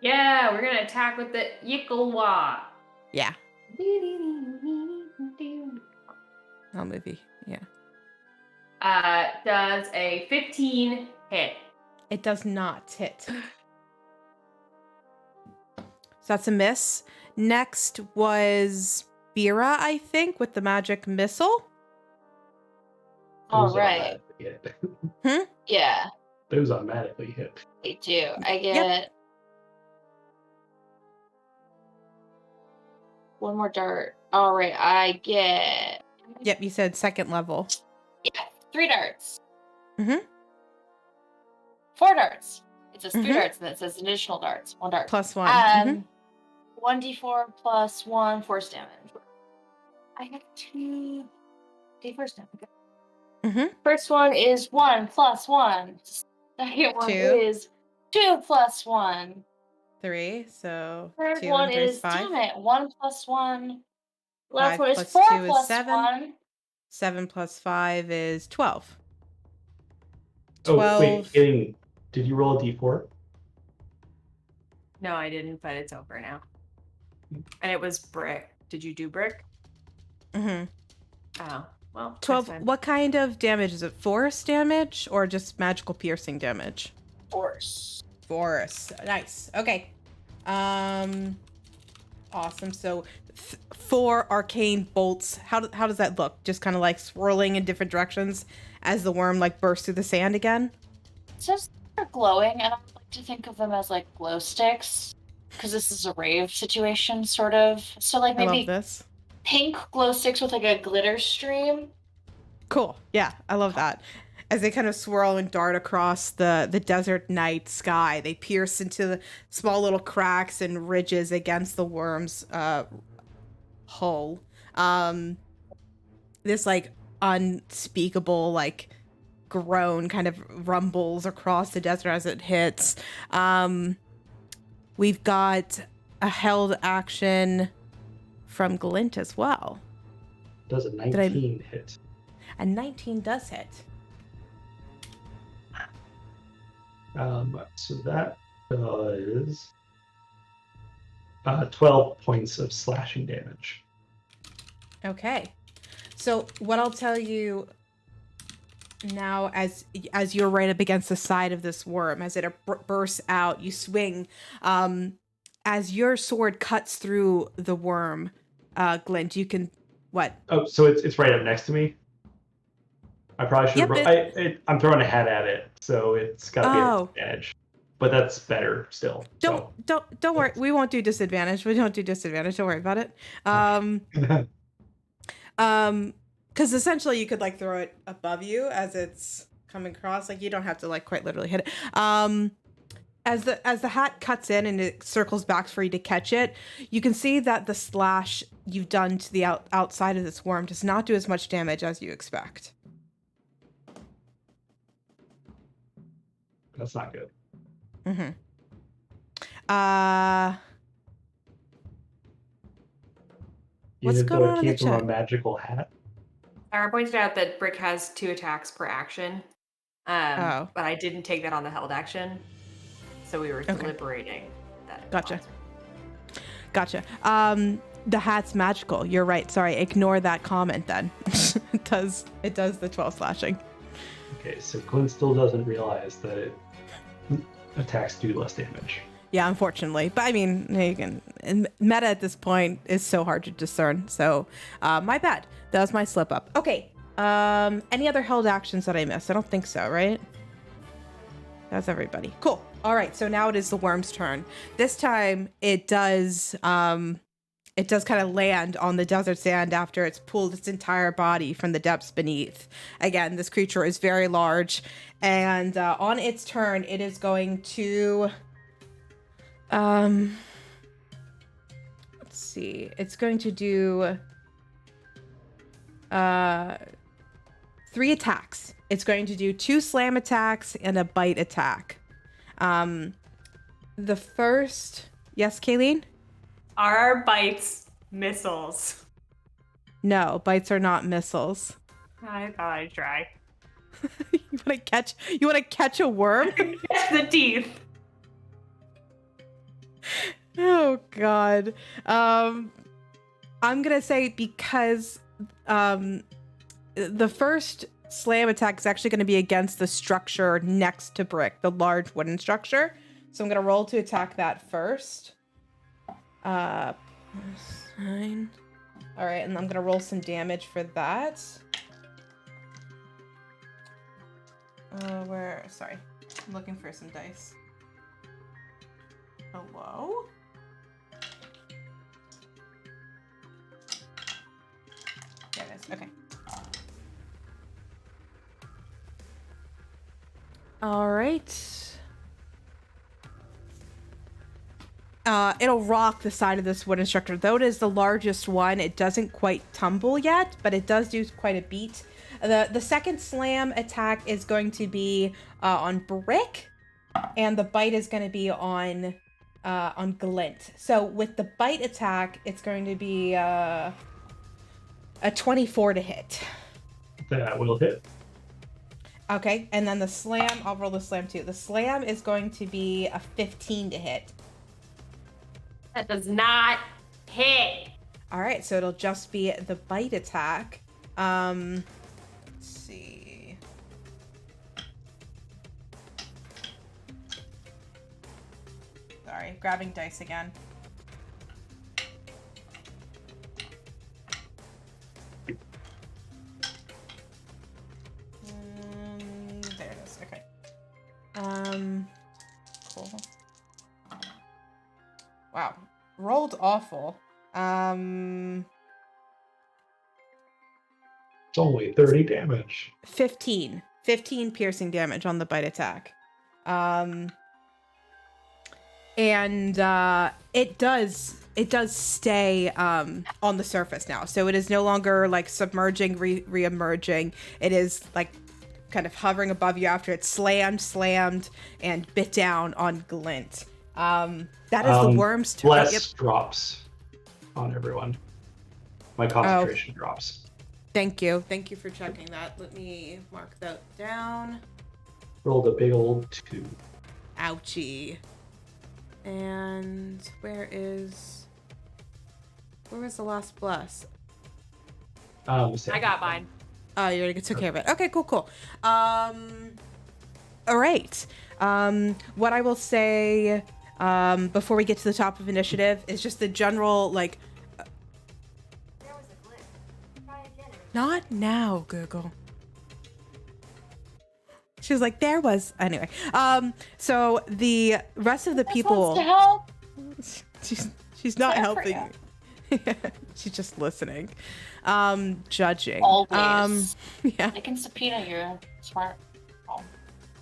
Yeah, we're going to attack with the Yiklewa. Yeah. I'll move you. Yeah. Does a 15 hit? It does not hit. So that's a miss. Next was Bira, I think, with the magic missile. All right. Yeah. Those automatically hit. They do. I get one more dart. All right. I get. Yep, you said second level. Yeah, 3 darts. 4 darts. It says 3 darts, and then it says additional darts. 1 dart. Plus 1. 1d4 plus 1 force damage. I have 2 d4 damage. First one is 1 plus 1. Second one is 2 plus 1. 3. So third 2 one and 3 is 5. damn it. 1 plus 1. Last 5 one is plus 4 2 plus is 7. 1. 7 plus 5 is 12. 12. Oh, wait, did you roll a d4? No, I didn't, but it's over now. And it was Brick. Did you do Brick? Oh, well. 12. What kind of damage is it? Force damage or just magical piercing damage? Force. Nice. Okay. Awesome. So 4 arcane bolts. How does that look? Just kind of like swirling in different directions as the worm like bursts through the sand again? It's just glowing, and I'm like to think of them as like glow sticks because this is a rave situation, sort of. So like I love maybe this. pink glow sticks with like a glitter stream. Cool. Yeah, I love that. As they kind of swirl and dart across the desert night sky, they pierce into the small little cracks and ridges against the worm's hull. This like unspeakable like groan kind of rumbles across the desert as it hits. We've got a held action from Glint as well. Does a 19 hit? A 19 does hit. So that does 12 points of slashing damage. Okay. So what I'll tell you now, as you're right up against the side of this worm, as it bursts out, you swing. As your sword cuts through the worm, Glint, you can what? Oh, so it's right up next to me. I probably should. Yep, I'm throwing a hat at it, so it's got to be at disadvantage. But that's better still. Don't worry. We won't do disadvantage. We don't do disadvantage. Don't worry about it. Because essentially you could like throw it above you as it's coming across. Like you don't have to like quite literally hit it. As the hat cuts in and it circles back for you to catch it, you can see that the slash you've done to the outside of this worm does not do as much damage as you expect. That's not good. Mm-hmm. What's Even going though on it in the came from chat? a magical hat. Sarah pointed out that Brick has 2 attacks per action. But I didn't take that on the held action. So we were deliberating that. Gotcha. The hat's magical. You're right. Sorry. Ignore that comment then. It does the 12 slashing. Okay, so Glenn still doesn't realize that attacks do less damage. Yeah, unfortunately. But I mean, you can. And meta at this point is so hard to discern. So, my bad. That was my slip up. Okay. Any other held actions that I missed? I don't think so, right? That's everybody. Cool. All right. So now it is the worm's turn. This time it does kind of land on the desert sand after it's pulled its entire body from the depths beneath. Again, this creature is very large, and on its turn, it is going to. Let's see. It's going to do 3 attacks. It's going to do 2 slam attacks and a bite attack. The first, yes, Kayleen? Are bites missiles? No, bites are not missiles. I thought I'd try. You want to catch a worm? Catch the teeth. Oh God. I'm gonna say because the first slam attack is actually going to be against the structure next to Brick, the large wooden structure. So I'm gonna roll to attack that first. +9. All right, and I'm gonna roll some damage for that. Sorry, I'm looking for some dice. Hello? There it is. Okay. All right. It'll rock the side of this wooden structure. Though it is the largest one, it doesn't quite tumble yet, but it does do quite a beat. The second slam attack is going to be on Brick, and the bite is going to be on Glint. So with the bite attack, it's going to be a 24 to hit. That will hit. Okay, and then the slam, I'll roll the slam too. The slam is going to be a 15 to hit. That does not hit. All right, so it'll just be the bite attack. Let's see. Sorry, grabbing dice again. There it is. Okay. Cool. Wow. Rolled awful. It's only 30 damage. 15 piercing damage on the bite attack. And it does stay on the surface now. So it is no longer like submerging, re-emerging. It is like kind of hovering above you after it slammed and bit down on Glint. That is the worm's turn. Bless drops on everyone. My concentration drops. Thank you for checking that. Let me mark that down. Rolled a big old 2. Ouchie. And where was the last bless? I got mine. Oh, you already took care of it. Okay, cool. All right. What I will say before we get to the top of initiative is just the general, like... There was a glitch. Try again. Not now, Google. She was like, there was... Anyway. So the rest of the people... Wants to help. She's not There for helping. She's just listening. Judging. Always. Yeah. I can subpoena your smart.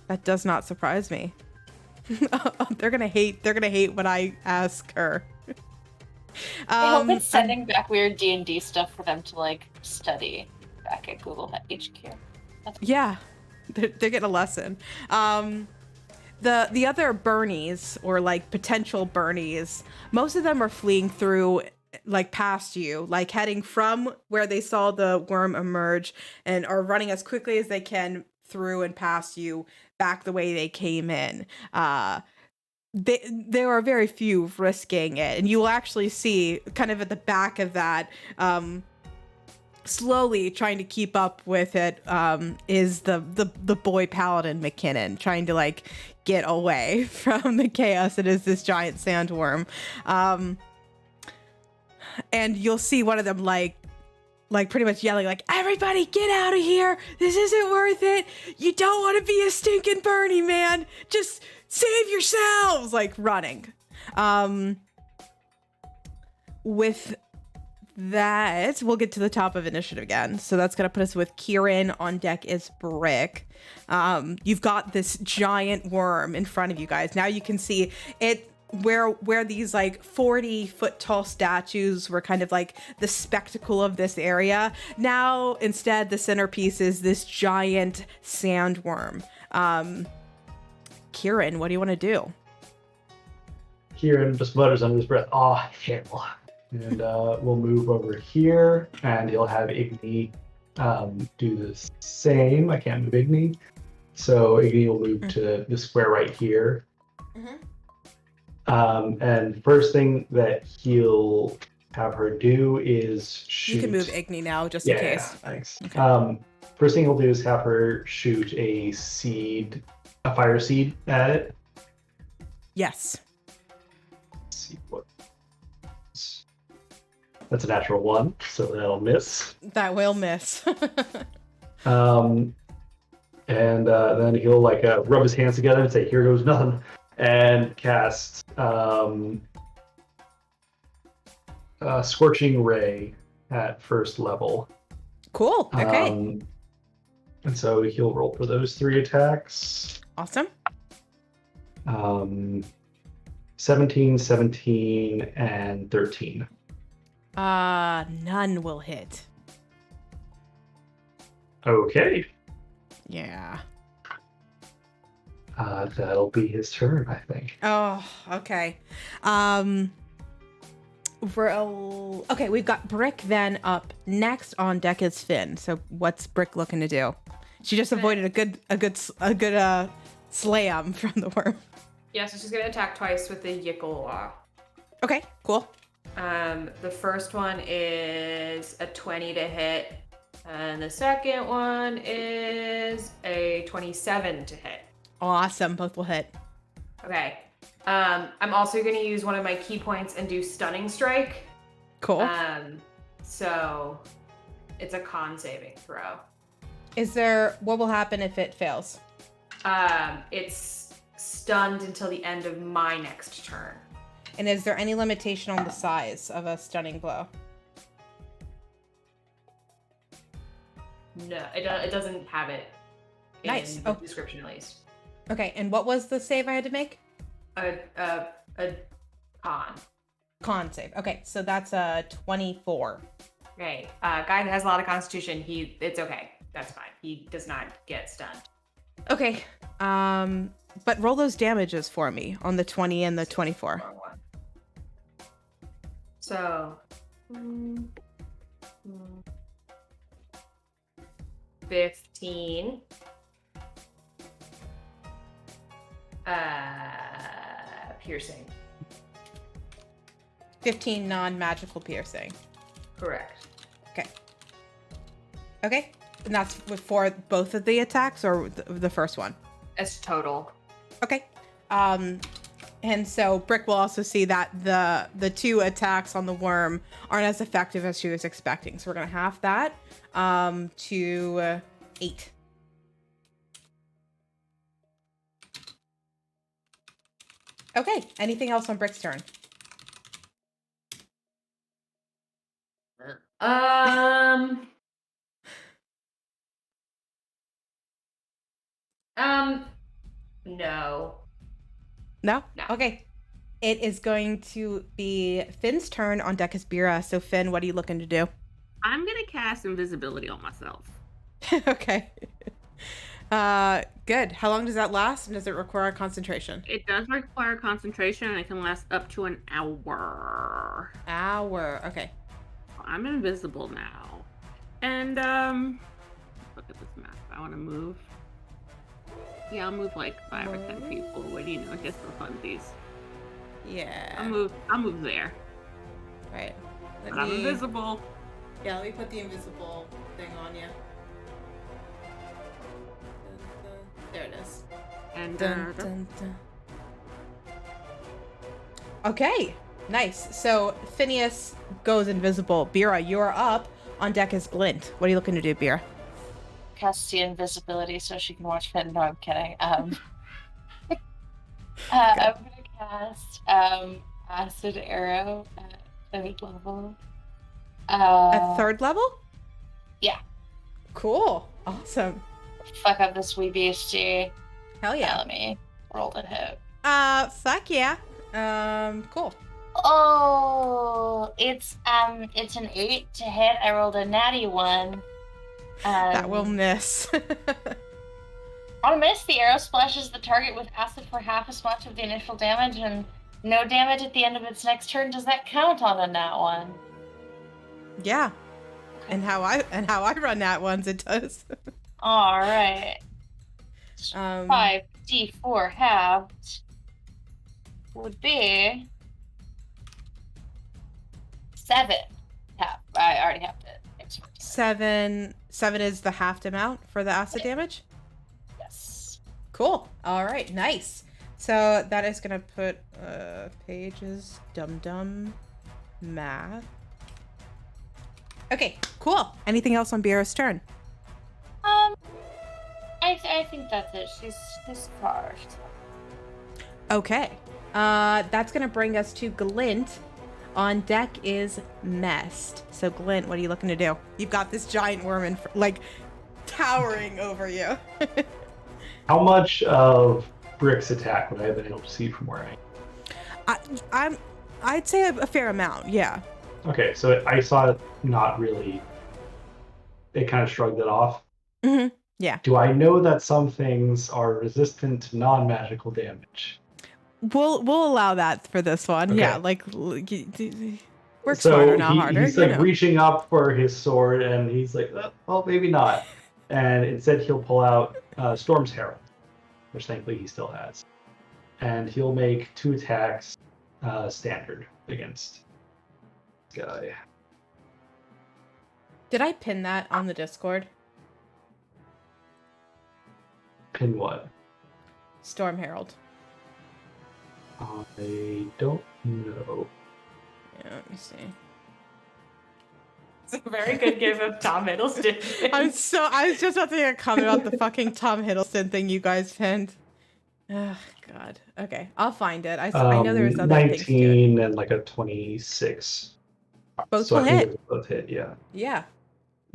That does not surprise me. They're gonna hate when I ask her. I hope it's sending back weird D&D stuff for them to like study back at Google HQ. Yeah, they're getting a lesson. The other Bernies, or like potential Bernies, most of them are fleeing through, like past you, like heading from where they saw the worm emerge and are running as quickly as they can through and past you back the way they came in. There are very few risking it, and you will actually see kind of at the back of that, slowly trying to keep up with it, is the boy paladin McKinnon trying to like get away from the chaos that is this giant sandworm. And you'll see one of them like pretty much yelling like, everybody get out of here, this isn't worth it, you don't want to be a stinking Bernie, man, just save yourselves, like running. With that, we'll get to the top of initiative again. So that's gonna put us with Kieran. On deck is Brick. You've got this giant worm in front of you guys. Now you can see it where these like 40-foot tall statues were kind of like the spectacle of this area. Now instead the centerpiece is this giant sandworm. Kieran, what do you want to do? Kieran just mutters under his breath, "Oh, hell." And we'll move over here, and he'll have Igni do the same. I can't move Igni. So Igni will move to the square right here. And first thing that he'll have her do is shoot. You can move Igni now, just in case. Yeah, thanks. Okay. First thing he'll do is have her shoot a fire seed at it. Yes. Let's see what. That's a natural 1, so that'll miss. That will miss. And then he'll like rub his hands together and say, "Here goes nothing," and cast Scorching Ray at first level. Cool. Okay. And so he'll roll for those 3 attacks. Awesome. 17, 17, and 13. None will hit. Okay. Yeah. That'll be his turn, I think. Oh, okay. Okay, we've got Brick then up. Next on deck is Finn. So what's Brick looking to do? She just avoided a good slam from the worm. Yeah, so she's gonna attack twice with the Yickle. Okay, cool. The first one is a 20 to hit, and the second one is a 27 to hit. Awesome, both will hit. Okay. I'm also gonna use one of my key points and do Stunning Strike. Cool. So it's a con saving throw. What will happen if it fails? It's stunned until the end of my next turn. And is there any limitation on the size of a stunning blow? No, it doesn't have it. Nice. In the description, at least. Okay, and what was the save I had to make? A con. Con save. Okay, so that's a 24. Okay. Guy that has a lot of constitution. It's okay. That's fine. He does not get stunned. Okay. But roll those damages for me on the 20 and the 24. Wrong one. So. 15. Piercing. 15 non-magical piercing. Correct. Okay. Okay. And that's for both of the attacks or the first one? It's total. Okay. And so Brick will also see that the 2 attacks on the worm aren't as effective as she was expecting. So we're going to half that to 8. Okay. Anything else on Brick's turn? No. No? No. Okay. It is going to be Finn's turn on deck is Bira. So Finn, what are you looking to do? I'm gonna cast invisibility on myself. Okay. Good. How long does that last, and does it require concentration? It does require concentration, and it can last up to an hour. Okay. I'm invisible now. And, look at this map. I want to move. Yeah, I'll move like 5 or 10 people. What do you know? Just for funsies. Yeah. I'll move there. Right. But I'm invisible. Yeah, let me put the invisible thing on you. There it is. And, Dun, dun, dun. Okay, nice. So Phineas goes invisible. Bira, you're up. On deck is Glint. What are you looking to do, Bira? Cast the invisibility so she can watch Finn. No, I'm kidding. I'm gonna cast acid arrow at 3rd level. At 3rd level? Yeah. Cool. Awesome. Fuck up this wee beastie. Hell yeah. Let me roll to hit. Fuck yeah. Cool. Oh, it's an 8 to hit. I rolled a natty 1. That will miss. On a miss, the arrow splashes the target with acid for half as much of the initial damage and no damage at the end of its next turn. Does that count on a nat 1? Yeah. And how I run nat ones, it does. All right. 5d4 halved would be 7. Half. I already halved it. 7 is the halved amount for the acid damage? Yes. Cool. All right. Nice. So that is going to put pages dum math. Okay, cool. Anything else on Bira's turn? I think that's it. She's charged. Okay. That's going to bring us to Glint. On deck is Mest. So Glint, what are you looking to do? You've got this giant worm in towering over you. How much of Brick's attack would I have been able to see from where I am? I'd say a fair amount, yeah. Okay, so I saw it not really. It kind of shrugged it off. Mm-hmm. Yeah. Do I know that some things are resistant to non-magical damage? We'll allow that for this one. Okay. Yeah, work smarter, not harder. He's reaching up for his sword, and he's like, well, maybe not. And instead, he'll pull out Storm's Herald, which thankfully he still has, and he'll make 2 attacks, standard against this guy. Did I pin that on the Discord? Pin what? Storm Herald. I don't know. Yeah, let me see. It's a very good give of Tom Hiddleston. I was just about to make a comment about the fucking Tom Hiddleston thing you guys pinned. Oh, God. Okay, I'll find it. I know there's other things to it. 19 and like a 26. Both So will I think hit. it both hit, yeah. Yeah.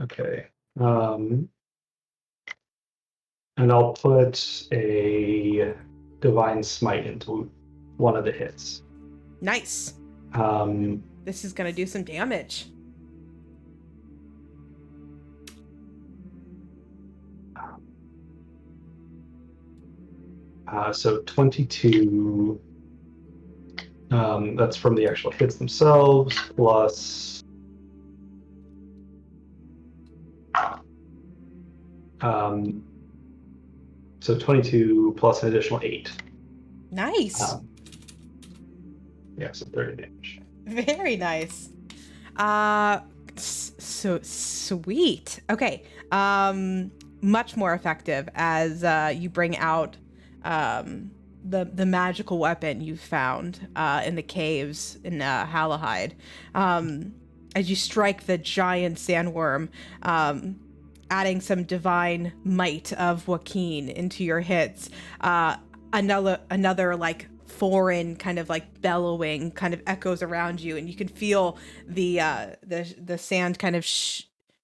Okay. And I'll put a Divine Smite into one of the hits. Nice. Um, This is going to do some damage. so 22. That's from the actual hits themselves, plus so 22 plus an additional 8. Nice. Yeah, so 30 damage. Very nice. So sweet. Okay. Much more effective as you bring out the magical weapon you found in the caves in Halahide. As you strike the giant sandworm, adding some divine might of Joaquin into your hits, another like foreign kind of like bellowing kind of echoes around you, and you can feel the sand kind of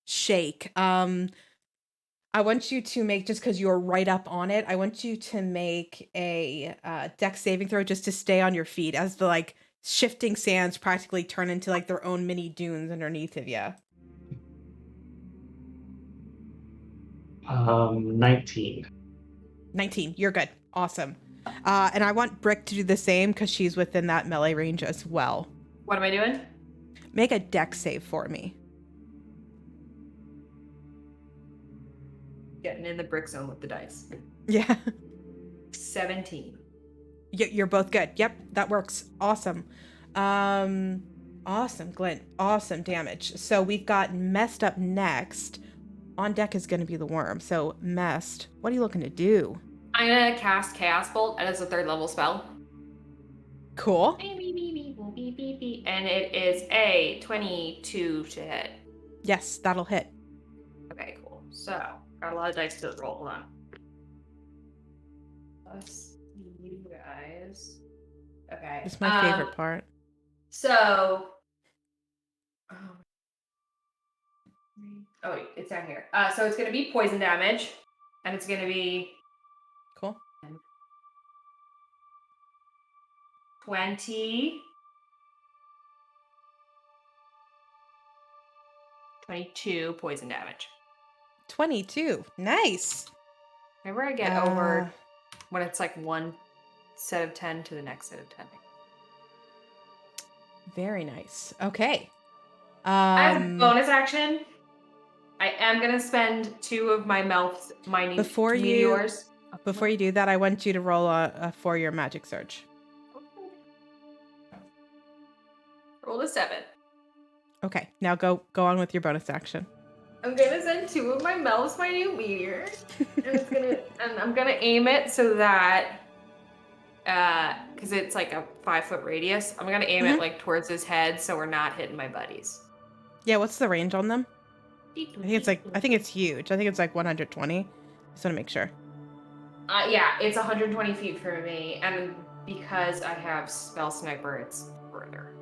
shake. I want you to make, just because you're right up on it, I want you to make a dex saving throw just to stay on your feet as the like shifting sands practically turn into like their own mini dunes underneath of you. 19. 19. You're good. Awesome. And I want Brick to do the same because she's within that melee range as well. What am I doing? Make a dex save for me. Getting in the brick zone with the dice. Yeah. 17. You're both good. Yep, that works. Awesome. Awesome, Glint. Awesome damage. So we've got Messed up next. On deck is going to be the worm. So Messed, what are you looking to do? I'm gonna cast Chaos Bolt as a 3rd level spell. Cool. And it is a 22 to hit. Yes, that'll hit. Okay, cool. So, got a lot of dice to roll. Hold on. Plus you guys. Okay. It's my favorite part. So, it's down here. So it's gonna be poison damage, and it's gonna be Cool. 20, 22 poison damage. 22. Nice. Whenever I get over when it's like one set of 10 to the next set of 10. Very nice. Okay. I have a bonus action. I am gonna spend 2 of my mouth's mining meteors. Before you do that, I want you to roll a 4-year magic surge. Roll a 7. Okay, now go on with your bonus action. I'm gonna send 2 of my mouth's minute meteors, and I'm gonna aim it so that, because it's like a 5-foot radius. I'm gonna aim it like towards his head, so we're not hitting my buddies. Yeah, what's the range on them? I think it's huge. I think it's like 120. Just want to make sure. Yeah, it's 120 feet for me, and because I have spell sniper, it's further.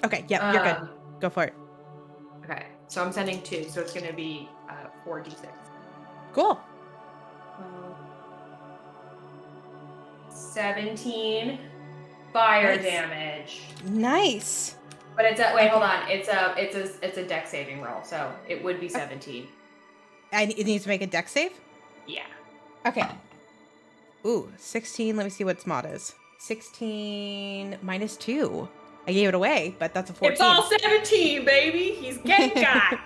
Okay, yep, you're good. Go for it. Okay, so I'm sending 2, so it's gonna be 4d6. Cool. 17 fire Nice. damage. Nice. But it's a hold on. It's a dex saving roll, so it would be 17. And it needs to make a dex save? Yeah. Okay. Ooh, 16. Let me see what its mod is. 16 minus 2. I gave it away, but that's a 14. It's all 17, baby. He's getting got.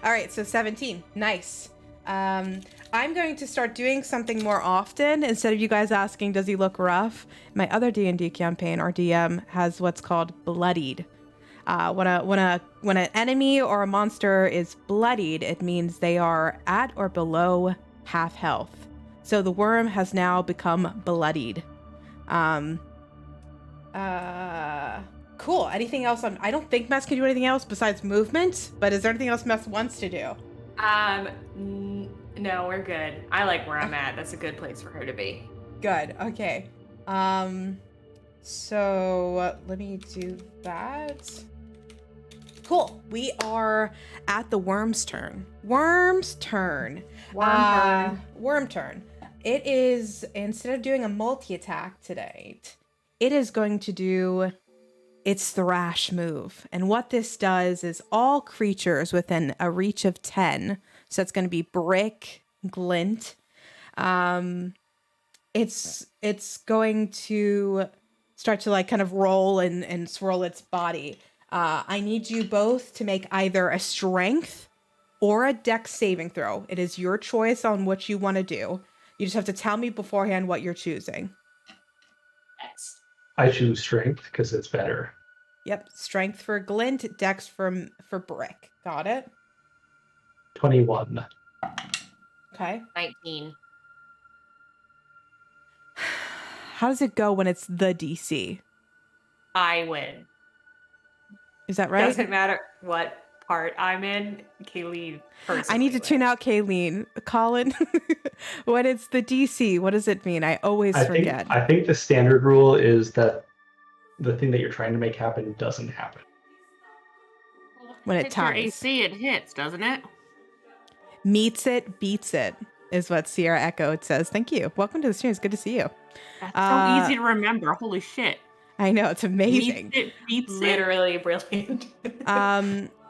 All right, so 17. Nice. I'm going to start doing something more often. Instead of you guys asking, does he look rough? My other D&D campaign, our DM, has what's called bloodied. When an enemy or a monster is bloodied, it means they are at or below half health. So the worm has now become bloodied. Cool. Anything else? I don't think Mess can do anything else besides movement, but is there anything else Mess wants to do? No, we're good. I like where I'm at. That's a good place for her to be. Good. Okay. So let me do that. Cool. We are at the worm's turn. Worm turn. It is, instead of doing a multi-attack today, it is going to do its thrash move. And what this does is all creatures within a reach of 10, so it's going to be Brick, Glint, it's going to start to like kind of roll and swirl its body. I need you both to make either a strength or a dex saving throw. It is your choice on what you want to do. You just have to tell me beforehand what you're choosing. I choose strength because it's better. Yep, strength for Glint, dex for Brick. Got it? 21. Okay. 19. How does it go when it's the DC? I win. Is that right? Doesn't matter what part I'm in. Kayleen personally I need to tune out Kayleen. Colin, when it's the DC, what does it mean? I always forget. I think the standard rule is that the thing that you're trying to make happen doesn't happen. When it hits your ties. AC, it hits, doesn't it? Meets it, beats it, is what Sierra Echo says. Thank you. Welcome to the stream. It's good to see you. That's so easy to remember. Holy shit. I know, it's amazing. Meets it, beats Literally brilliant.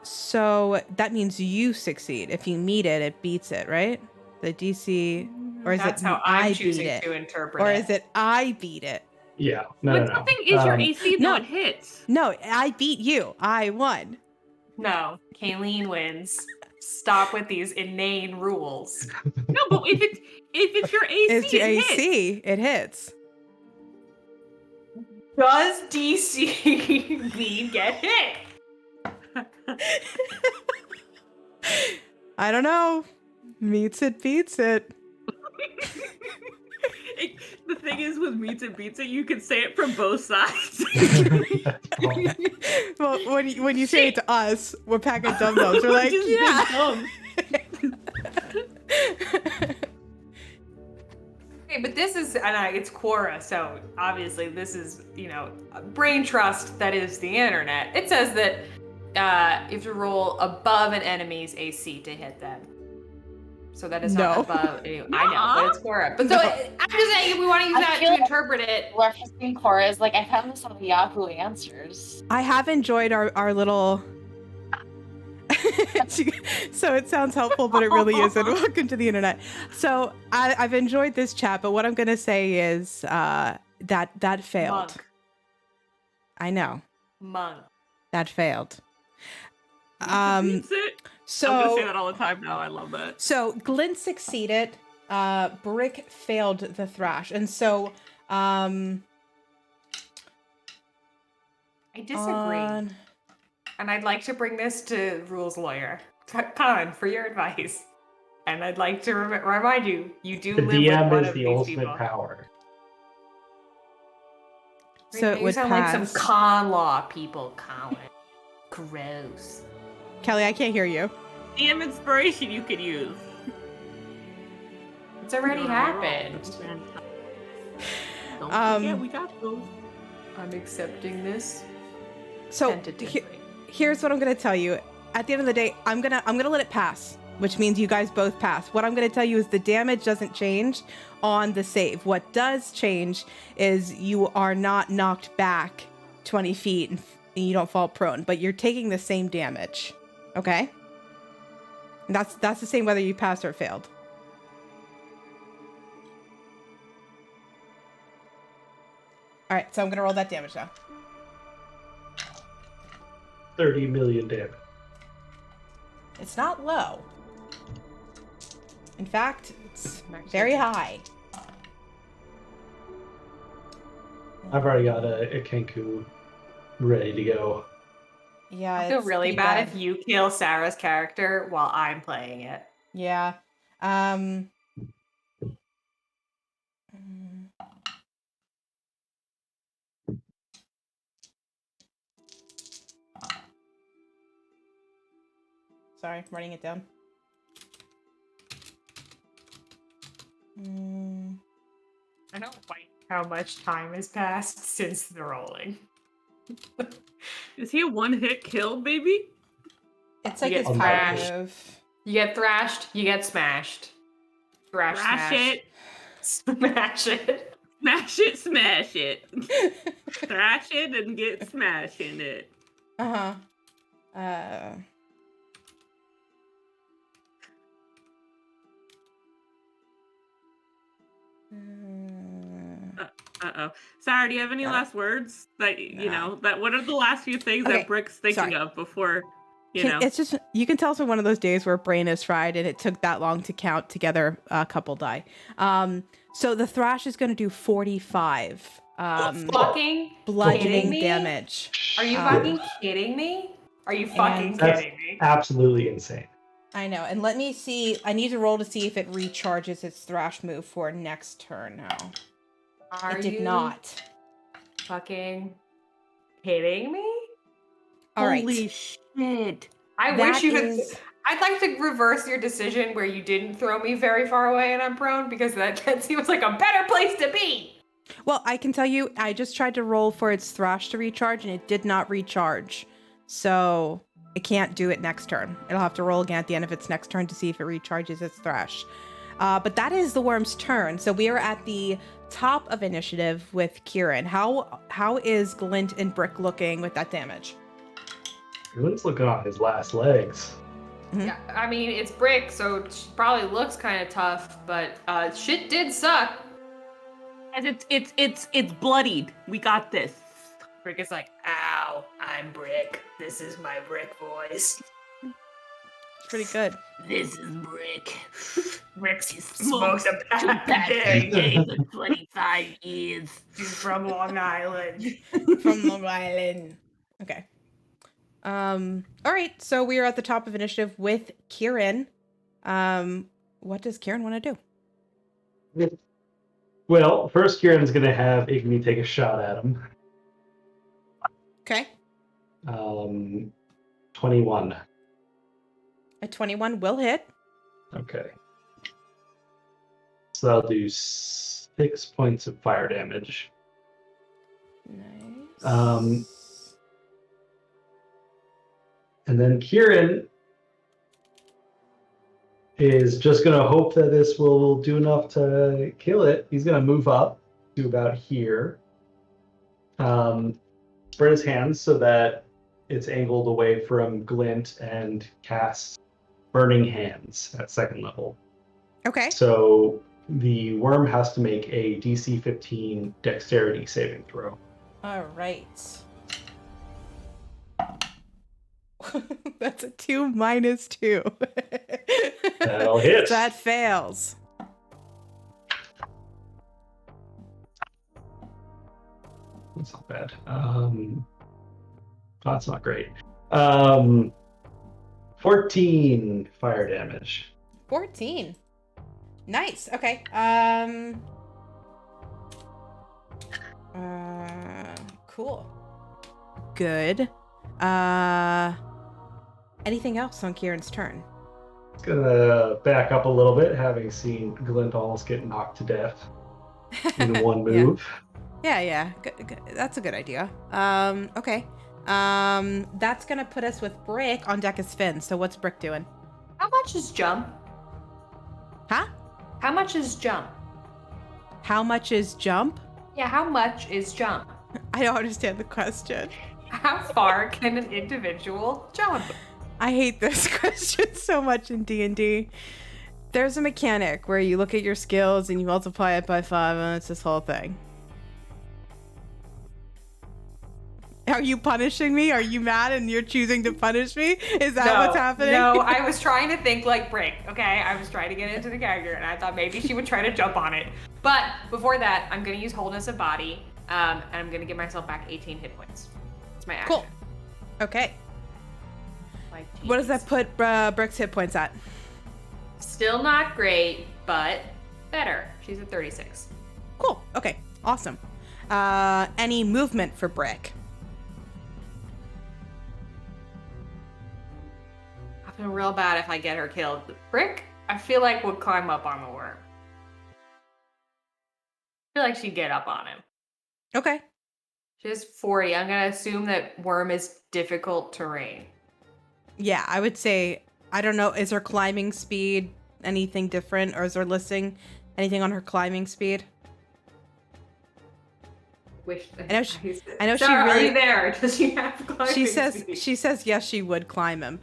So that means you succeed. If you meet it, it beats it, right? The DC, or is That's it how I'm I choosing beat it? to interpret Or it. is it I beat it? Yeah. When something is your AC, though, no. it hits. No, I beat you. I won. No, Kayleen wins. Stop with these inane rules. No, but if it's your AC, It's your it hits. AC. It hits. Does DC mean get hit? I don't know. Meets it, beats it. The thing is, with meets it, beats it, you can say it from both sides. Well, when you say it to us, we're packing dum-dums. We're like, Just yeah. big dumb. Okay, but this is, it's Quora, so obviously this is, brain trust that is the internet. It says that you have to roll above an enemy's AC to hit them. So that is not above. I know, but it's Quora. But so I'm just saying, if we want to use that to interpret it. Referencing Quora is like, I found this on Yahoo Answers. I have enjoyed our little... So it sounds helpful, but it really isn't. Welcome to the internet. So I've enjoyed this chat, but what I'm going to say is that failed. Monk. I know. Monk. That failed. Beats it. So I'm gonna say that all the time now. I love that. So Glint succeeded. Brick failed the thrash, and so I disagree. And I'd like to bring this to Rules Lawyer. Colin, for your advice. And I'd like to remind you, you do The live with DM one is of the these ultimate people. power. So it You would sound pass. like some con law people, Colin. Gross. Kelly, I can't hear you. DM inspiration you could use. It's already happened. Don't forget, we got those. I'm accepting this. So Tentatively. here's what I'm gonna tell you. At the end of the day, I'm gonna let it pass, which means you guys both pass. What I'm gonna tell you is the damage doesn't change on the save. What does change is you are not knocked back 20 feet and you don't fall prone, but you're taking the same damage. Okay? And that's the same whether you passed or failed. All right, so I'm gonna roll that damage now. 30 million damage. It's not low. In fact, it's very high. I've already got a Kenku ready to go. Yeah, I feel it's really pretty bad if you kill Sarah's character while I'm playing it. Yeah. Sorry, I'm writing it down. I don't like how much time has passed since the rolling. Is he a one-hit kill, baby? It's like You his get power thrashed. move. You get thrashed, you get smashed. Thrash, Thrash smash. it. Smash it. Smash it, smash it. Thrash it and get smashing it. Uh-huh. Uh-oh. Sarah, do you have any last words that, what are the last few things Okay, that Brick's thinking sorry. of before, you know? It's just, you can tell it's one of those days where brain is fried and it took that long to count together a couple die. So the thrash is going to do 45 Fucking bludgeoning me? damage. Are you fucking kidding me? Are you fucking That's kidding me? absolutely insane. I know. And let me see. I need to roll to see if it recharges its thrash move for next turn now. Are It did you not. fucking kidding me? All right. Holy shit. I That wish you had. is- I'd like to reverse your decision where you didn't throw me very far away and I'm prone, because that seems like a better place to be. Well, I can tell you, I just tried to roll for its thrash to recharge and it did not recharge. So it can't do it next turn. It'll have to roll again at the end of its next turn to see if it recharges its thrash. But that is the worm's turn. So we are at the top of initiative with Kieran. How is Glint and Brick looking with that damage? Glint's looking on his last legs. Yeah, I mean, it's Brick, so it probably looks kind of tough, but shit did suck. And it's bloodied. We got this. Brick is like, ow, I'm Brick. This is my Brick voice. It's pretty good. This is Brick. Brick smokes a Bad bag. day for 25 years. She's from Long Island. From Long Island. Okay. All right. So we are at the top of initiative with Kieran. What does Kieran want to do? Well, first Kieran's going to have Igni take a shot at him. Okay. 21. A 21 will hit. Okay. So that'll do 6 points of fire damage. Nice. And then Kieran is just going to hope that this will do enough to kill it. He's going to move up to about here. Spread his hands so that it's angled away from Glint and cast Burning Hands at second level. Okay. So the worm has to make a DC 15 dexterity saving throw. All right. That's a 2 minus 2. That'll hit. That fails. That's not bad. That's not great. 14 fire damage. 14. Nice. Okay. Cool. Good. Anything else on Kieran's turn? It's gonna back up a little bit, having seen Glint almost get knocked to death in one move. Yeah. Good. That's a good idea. Okay. That's gonna put us with Brick on deck as Finn. So what's Brick doing? How much is jump? Huh? How much is jump? How much is jump? Yeah, how much is jump? I don't understand the question. How far can an individual jump? I hate this question so much in D&D. There's a mechanic where you look at your skills and you multiply it by 5 and it's this whole thing. Are you punishing me? Are you mad and you're choosing to punish me? Is that what's happening? No, I was trying to think like Brick, okay? I was trying to get into the character and I thought maybe she would try to jump on it. But before that, I'm going to use Wholeness of Body and I'm going to give myself back 18 hit points. It's my action. Cool. Okay. Like, What does that put Brick's hit points at? Still not great, but better. She's at 36. Cool. Okay. Awesome. Any movement for Brick? I feel real bad if I get her killed. Brick, I feel like would climb up on the worm. I feel like she'd get up on him. Okay. She has 40. I'm gonna assume that Worm is difficult terrain. Yeah, I would say, I don't know, is her climbing speed anything different, or is her listing anything on her climbing speed? I know Sarah, she really. are you there? Does she have climbing speed? She says yes, she would climb him.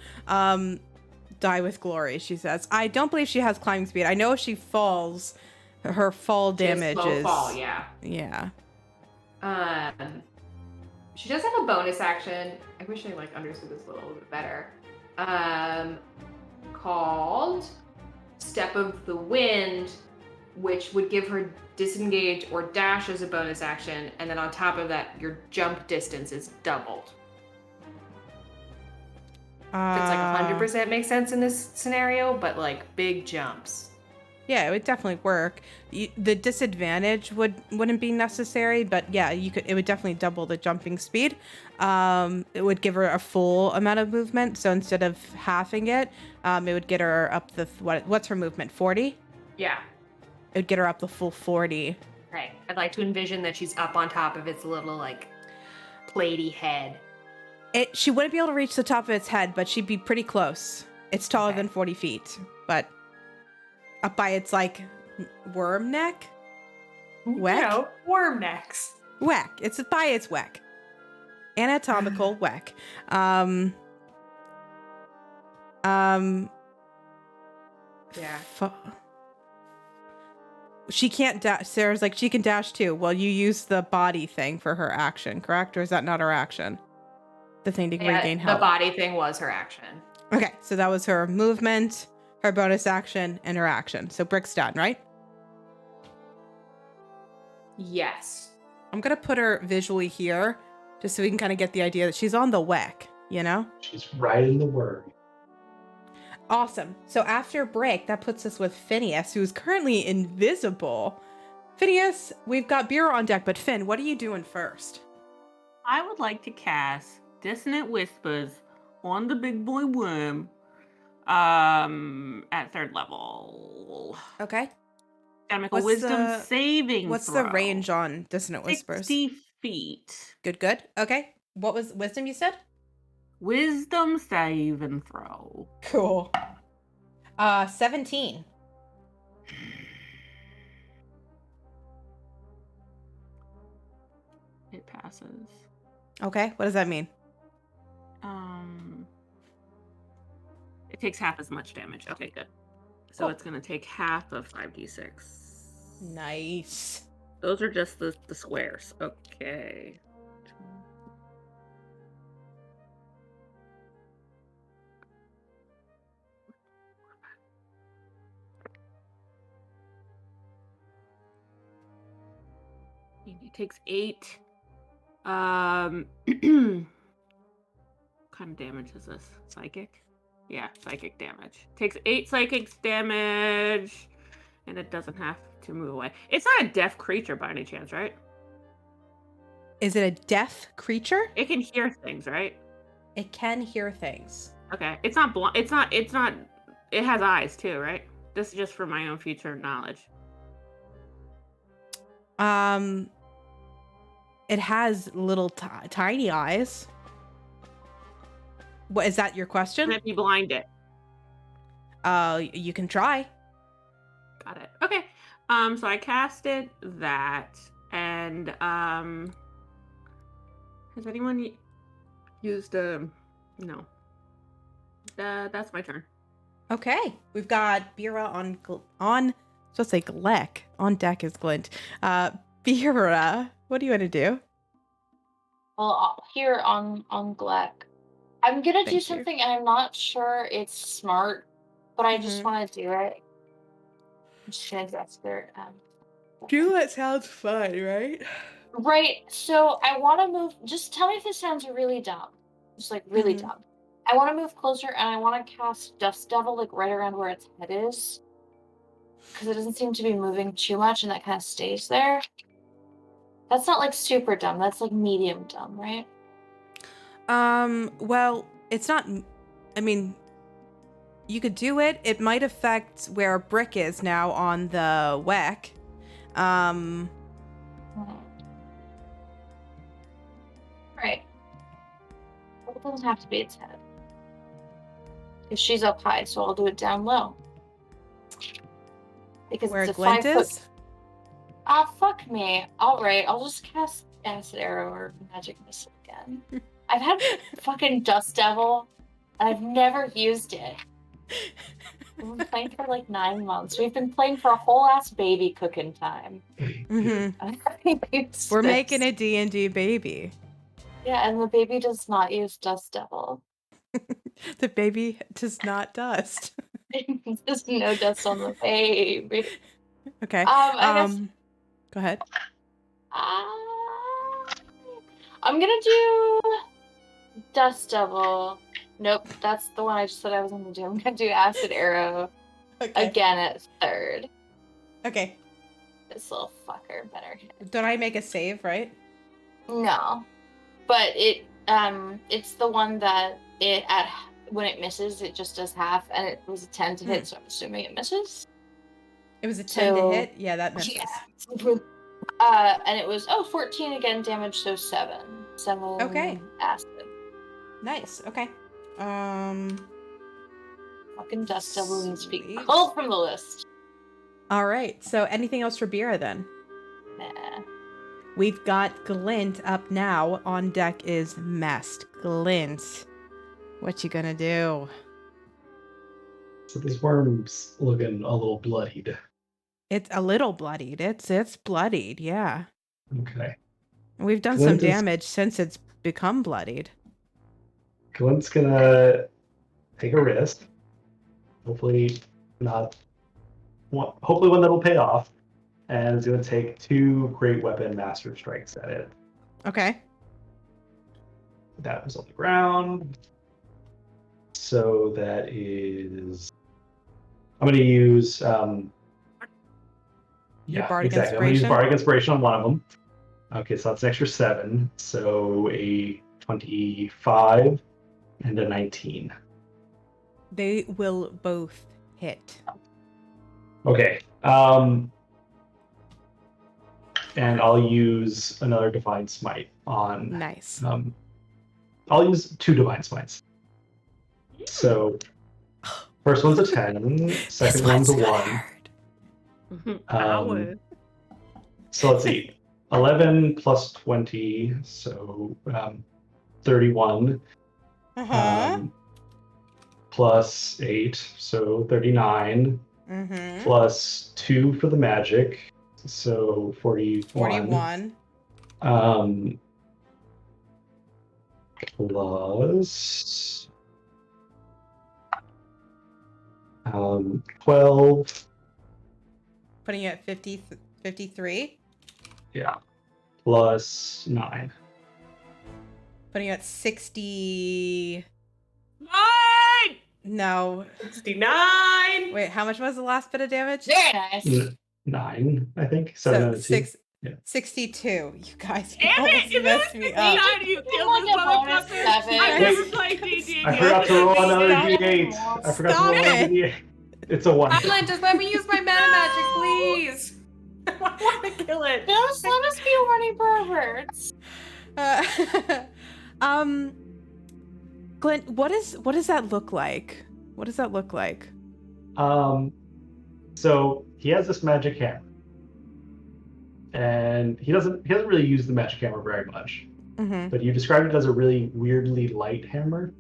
Die with glory, she says. I don't believe she has climbing speed. I know if she falls, her fall damage is. Fall, yeah. Yeah. She does have a bonus action. I wish I understood this a little bit better. Called Step of the Wind, which would give her disengage or dash as a bonus action, and then on top of that, your jump distance is doubled. It's 100% makes sense in this scenario, but big jumps. Yeah, it would definitely work. The disadvantage wouldn't be necessary, but yeah, it would definitely double the jumping speed. It would give her a full amount of movement, so instead of halving it, it would get her up what's her movement? 40? Yeah. It would get her up the full 40. Right. I'd like to envision that she's up on top of its little platey head. She wouldn't be able to reach the top of its head, but she'd be pretty close. It's taller than 40 feet, but up by its worm neck? Weck? No, worm necks. Weck. It's by its weck. Anatomical weck. Yeah. She can't dash. Sarah's she can dash too. Well, you use the body thing for her action, correct? Or is that not her action? The thing to regain health. The body thing was her action. Okay, so that was her movement, her bonus action, and her action. So Brick's done, right? Yes. I'm going to put her visually here, just so we can kind of get the idea that she's on the weck, you know? She's right in the worm. Awesome. So after break, that puts us with Phineas, who's currently invisible. Phineas, we've got Bureau on deck, but Finn, what are you doing first? I would like to cast Dissonant Whispers on the big boy worm at 3rd level. Okay. Gotta make a wisdom saving What's throw. the range on Dissonant Whispers? 60 feet. Good. Okay. What was wisdom you said? Wisdom saving throw. Cool. 17. It passes. Okay. What does that mean? It takes half as much damage. Okay, good. So Cool. it's gonna take half of 5d6. Nice. Those are just the squares. Okay. It takes 8. What kind of damage is this? Psychic? Yeah, psychic damage. Takes 8 psychic damage, and it doesn't have to move away. It's not a deaf creature by any chance, right? Is it a deaf creature? It can hear things, right? It can hear things. Okay. It's not blind. It's not. It has eyes too, right? This is just for my own future knowledge. It has little tiny eyes. What is that your question? Can it be blinded? You can try. Got it. Okay. So I casted that, and has anyone used no? That's my turn. Okay, we've got Bira on. Supposed to say Gleck. On deck is Glint. Bira, what do you want to do? Well, here on Gleck, I'm gonna Thank do you. something, and I'm not sure it's smart, but I just Mhm. want to do it. I'm just gonna gesture. Do that sounds fun, right? Right. So I want to move. Just tell me if this sounds really dumb. Just really Mhm. dumb. I want to move closer, and I want to cast Dust Devil right around where its head is, because it doesn't seem to be moving too much, and that kind of stays there. That's not super dumb. That's medium dumb, right? Well, it's not. I mean, you could do it. It might affect where Brick is now on the WEC. Right. Well, it doesn't have to be its head. Because she's up high, so I'll do it down low. Because Where it's a Glint 5 foot. is? Ah, fuck me. Alright, I'll just cast Acid Arrow or Magic Missile again. I've had fucking Dust Devil. I've never used it. We've been playing for like 9 months. We've been playing for a whole ass baby cooking time. We're making a D&D baby. Yeah, and the baby does not use Dust Devil. The baby does not dust. There's no dust on the baby. Okay. I guess, Go ahead. I'm gonna do Dust Devil. Nope, that's the one I just said I was gonna do. I'm gonna do Acid Arrow again at 3rd. Okay. This little fucker better hit. Don't I make a save, right? No, but it's the one that when it misses, it just does half, and it was a 10 to hit, so I'm assuming it misses. It was a 10 to hit? Yeah, that misses. Yeah. And it was 14 again damage, so 7. 7 Okay. acid. Nice. Okay. Fucking Dust Devil needs to be pulled from the list. All right. So anything else for Bira then? Nah. We've got Glint up now. On deck is Mest. Glint, what you gonna do? So this worm's looking a little bloodied. It's a little bloodied. It's bloodied, yeah. Okay. We've done Glint some is- damage since it's become bloodied. Glint's gonna take a risk. Hopefully one that'll pay off. And is gonna take 2 Great Weapon Master Strikes at it. Okay. That was on the ground. So that is... I'm gonna use... yeah, Bardic exactly. I'm gonna use Inspiration? Bardic Inspiration on one of them. Okay, so that's an extra 7. So a 25 and a 19. They will both hit. Okay. And I'll use another Divine Smite on... Nice. I'll use 2 Divine Smites. So, first one's a 10, second one's a 1. So let's see. 11 plus 20, so 31. Plus 8, so 39. Plus 2 for the magic, so 41. 41. Plus 12. Putting you at 53. Yeah. Plus 9. Putting you at 60. 9! No. 69! Wait, how much was the last bit of damage? Very nice. 9, I think. 7 out of 2. 62. You guys Damn almost it! messed me up. How do you kill this motherfucker? I've never played D&D. I forgot to roll another D8. I forgot to roll another D8. It's a 1. Adeline, just let me use my mana magic, please. I want to kill it. Just let us be horny perverts. Glint, what does that look like? What does that look like? So he has this magic hammer, and he doesn't really use the magic hammer very much. But you described it as a really weirdly light hammer.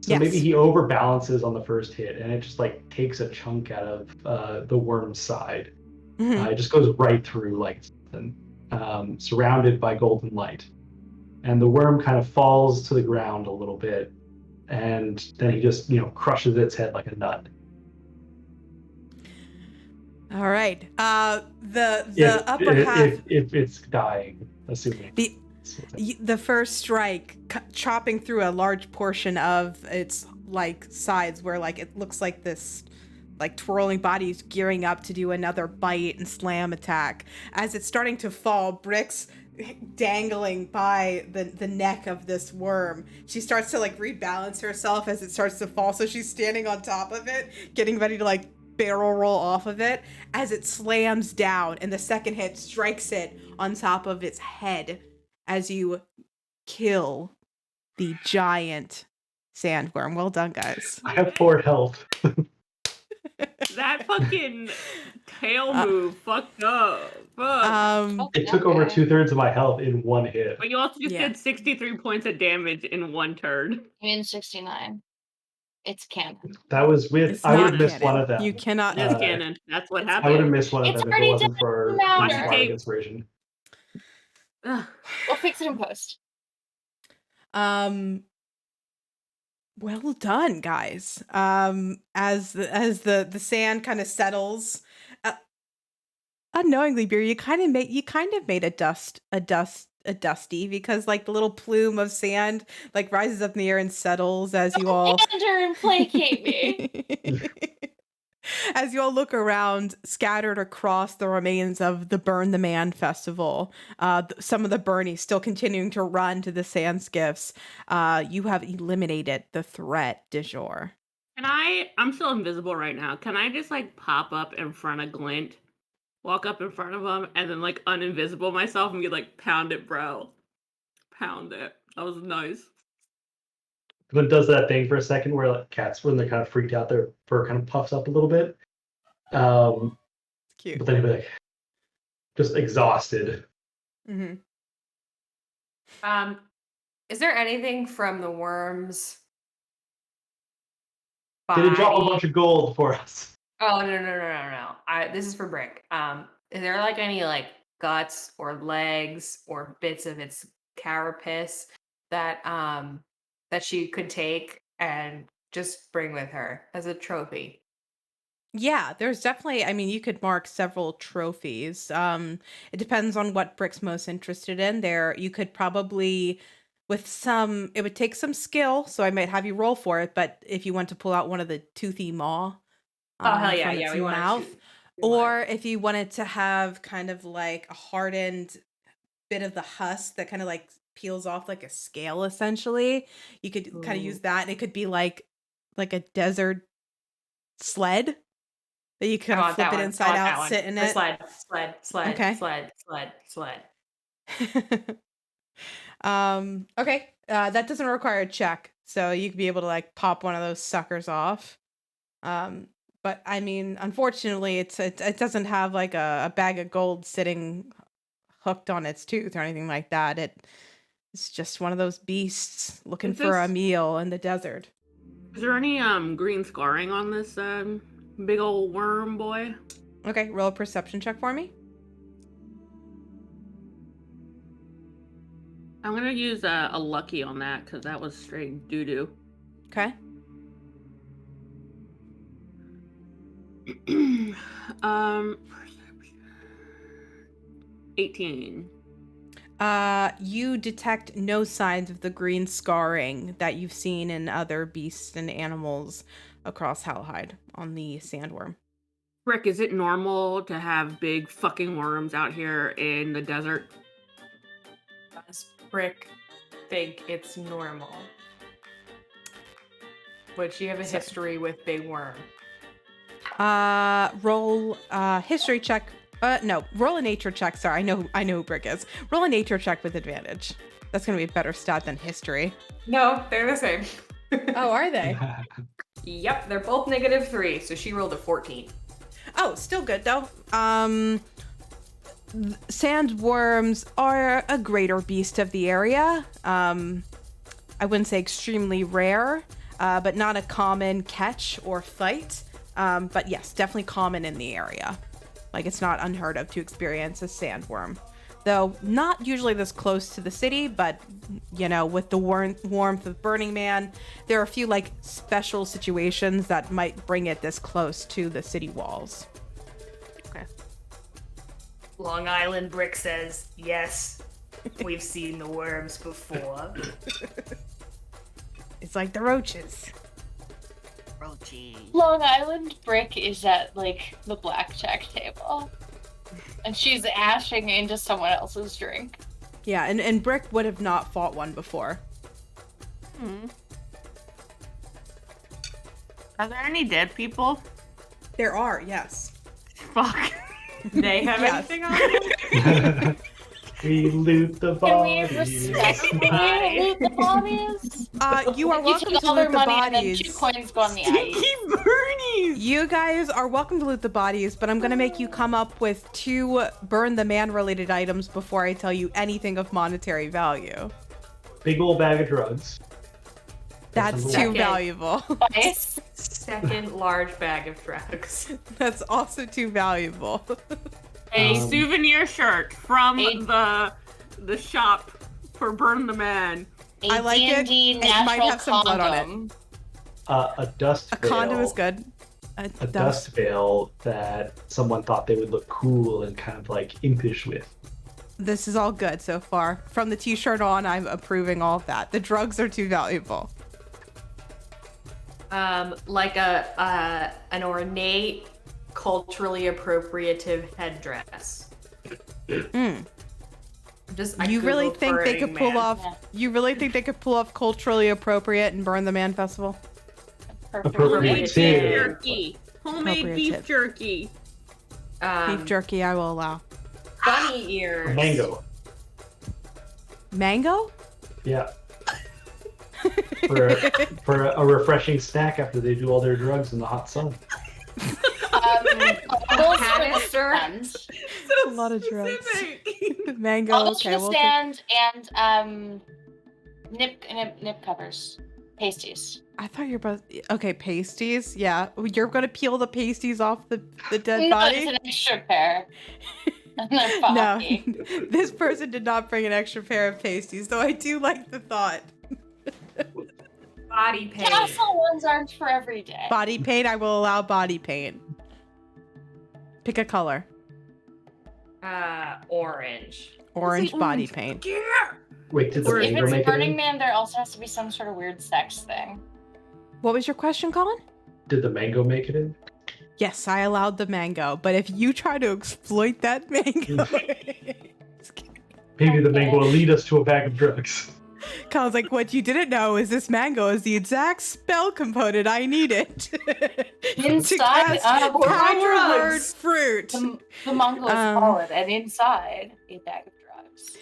So maybe he overbalances on the first hit, and it just like takes a chunk out of the worm's side. It just goes right through like something, surrounded by golden light. And the worm kind of falls to the ground a little bit, and then he just, crushes its head like a nut. All right. The upper half. If it's dying, assuming. The first strike chopping through a large portion of its like sides, where like it looks like this like twirling body's gearing up to do another bite and slam attack. As it's starting to fall, bricks dangling by the neck of this worm. She starts to like rebalance herself as it starts to fall, so she's standing on top of it, getting ready to like barrel roll off of it as it slams down, and the second hit strikes it on top of its head as you kill the giant sandworm. Well done, guys. I have 4 health. That fucking tail move fucked up. Fuck. It took over 2/3 of my health in one hit. But you also just Yeah. did 63 points of damage in one turn. I mean 69. It's canon. That was with. It's I would have not missed canon. one of them. You cannot. It's canon. That's what I would have happened. missed one of It's them if it already wasn't for done. Now. Watch the bardic tape. inspiration. Ugh. We'll fix it in post. Well done, guys. As the sand kind of settles, unknowingly, Beer, you kind of made a dusty, because like the little plume of sand like rises up in the air and settles as you all Enter and placate me. as you all look around, scattered across the remains of the Burn the Man festival. Some of the Burnies still continuing to run to the sand skiffs. You have eliminated the threat du jour. I'm still invisible right now. Can I just like pop up in front of Glint, walk up in front of him, and then like uninvisible myself and be like, pound it, bro. Pound it. That was nice. When it does that thing for a second where like cats, when they're kind of freaked out, their fur kind of puffs up a little bit. It's cute. But then he'd be like, just exhausted. Mm-hmm. Is there anything from the worms? Did it drop a body- bunch of gold for us? Oh no! This is for Brick. Is there like any like guts or legs or bits of its carapace that that she could take and just bring with her as a trophy? Yeah, there's definitely, I mean, you could mark several trophies. It depends on what Brick's most interested in. There, you could probably, it would take some skill, so I might have you roll for it, but if you want to pull out one of the toothy maw Oh hell yeah, from yeah, its we want mouth, to. or if you wanted to have kind of like a hardened bit of the husk that kind of like peels off like a scale, essentially, you could kind of use that. And it could be like a desert sled that you kind of flip it inside out, sit in it. Sled. Okay. Sled. Okay. That doesn't require a check, so you could be able to like pop one of those suckers off. But I mean, unfortunately, it doesn't have like a bag of gold sitting hooked on its tooth or anything like that. It's just one of those beasts looking for a meal in the desert. Is there any green scarring on this big old worm boy? Okay, roll a perception check for me. I'm gonna use a lucky on that because that was straight doo-doo. Okay. 18. You detect no signs of the green scarring that you've seen in other beasts and animals across Hellhide on the sandworm. Rick, is it normal to have big fucking worms out here in the desert? Does Brick think it's normal? Would she have a history with big worm? Roll history check. No, roll a nature check. Sorry, I know who Brick is. Roll a nature check with advantage. That's gonna be a better stat than history. No, they're the same. Oh, are they? Yep, they're both -3, so she rolled a 14. Oh, still good though. Sandworms are a greater beast of the area. I wouldn't say extremely rare, but not a common catch or fight. But yes, definitely common in the area. Like, it's not unheard of to experience a sandworm. Though not usually this close to the city, but, you know, with the warmth of Burning Man, there are a few, like, special situations that might bring it this close to the city walls. Okay. Long Island Brick says, yes, we've seen the worms before. It's like the roaches. Long Island Brick is at like the blackjack table, and she's ashing into someone else's drink. Yeah, and Brick would have not fought one before. Are there any dead people? There are, yes. Fuck. They have Yes. anything on them? We loot the Can we bodies. respectfully loot the bodies? You are You welcome took to all their loot the money and then bodies. 2 coins go on the Stinky ice. Bernies! You guys are welcome to loot the bodies, but I'm gonna make you come up with 2 burn the man related items before I tell you anything of monetary value. Big old bag of drugs. That's number too one. valuable. Ice. Second large bag of drugs. That's also too valuable. A Um, souvenir shirt from Eight. the shop for Burn the Man. A I like it. D&D It might natural have some blood on it. condom. A dust A veil. condom is good. A dust veil that someone thought they would look cool and kind of like impish with. This is all good so far. From the t-shirt on, I'm approving all of that. The drugs are too valuable. Like an ornate, culturally appropriative headdress. You really think they could pull off? Yeah. You really think they could pull off culturally appropriate and burn the man festival? Appropriate Beef too. jerky. Homemade Appropriate beef tip. jerky. Beef jerky, I will allow. Bunny ears. Mango. Mango? Yeah. for a refreshing snack after they do all their drugs in the hot sun. Goggles for the Canister. stand. A lot of drugs. Mango. Goggles Okay, for the we'll stand and nip covers. Pasties. I thought you were both okay. Pasties, yeah. You're gonna peel the pasties off the dead No, body. it's an extra pair. And they're No, foggy. this person did not bring an extra pair of pasties, though I do like the thought. Body paint. Castle ones aren't for every day. Body paint, I will allow body paint. Pick a color. Orange. Orange body orange. paint. Yeah. Wait, did the If mango it's make it Burning in? Man, there also has to be some sort of weird sex thing. What was your question, Colin? Did the mango make it in? Yes, I allowed the mango, but if you try to exploit that mango, Maybe the mango will lead us to a bag of drugs. Colin's like, what you didn't know is this mango is the exact spell component I needed to Inside cast of my power word drugs. fruit. The mango is solid, and inside a bag of drugs.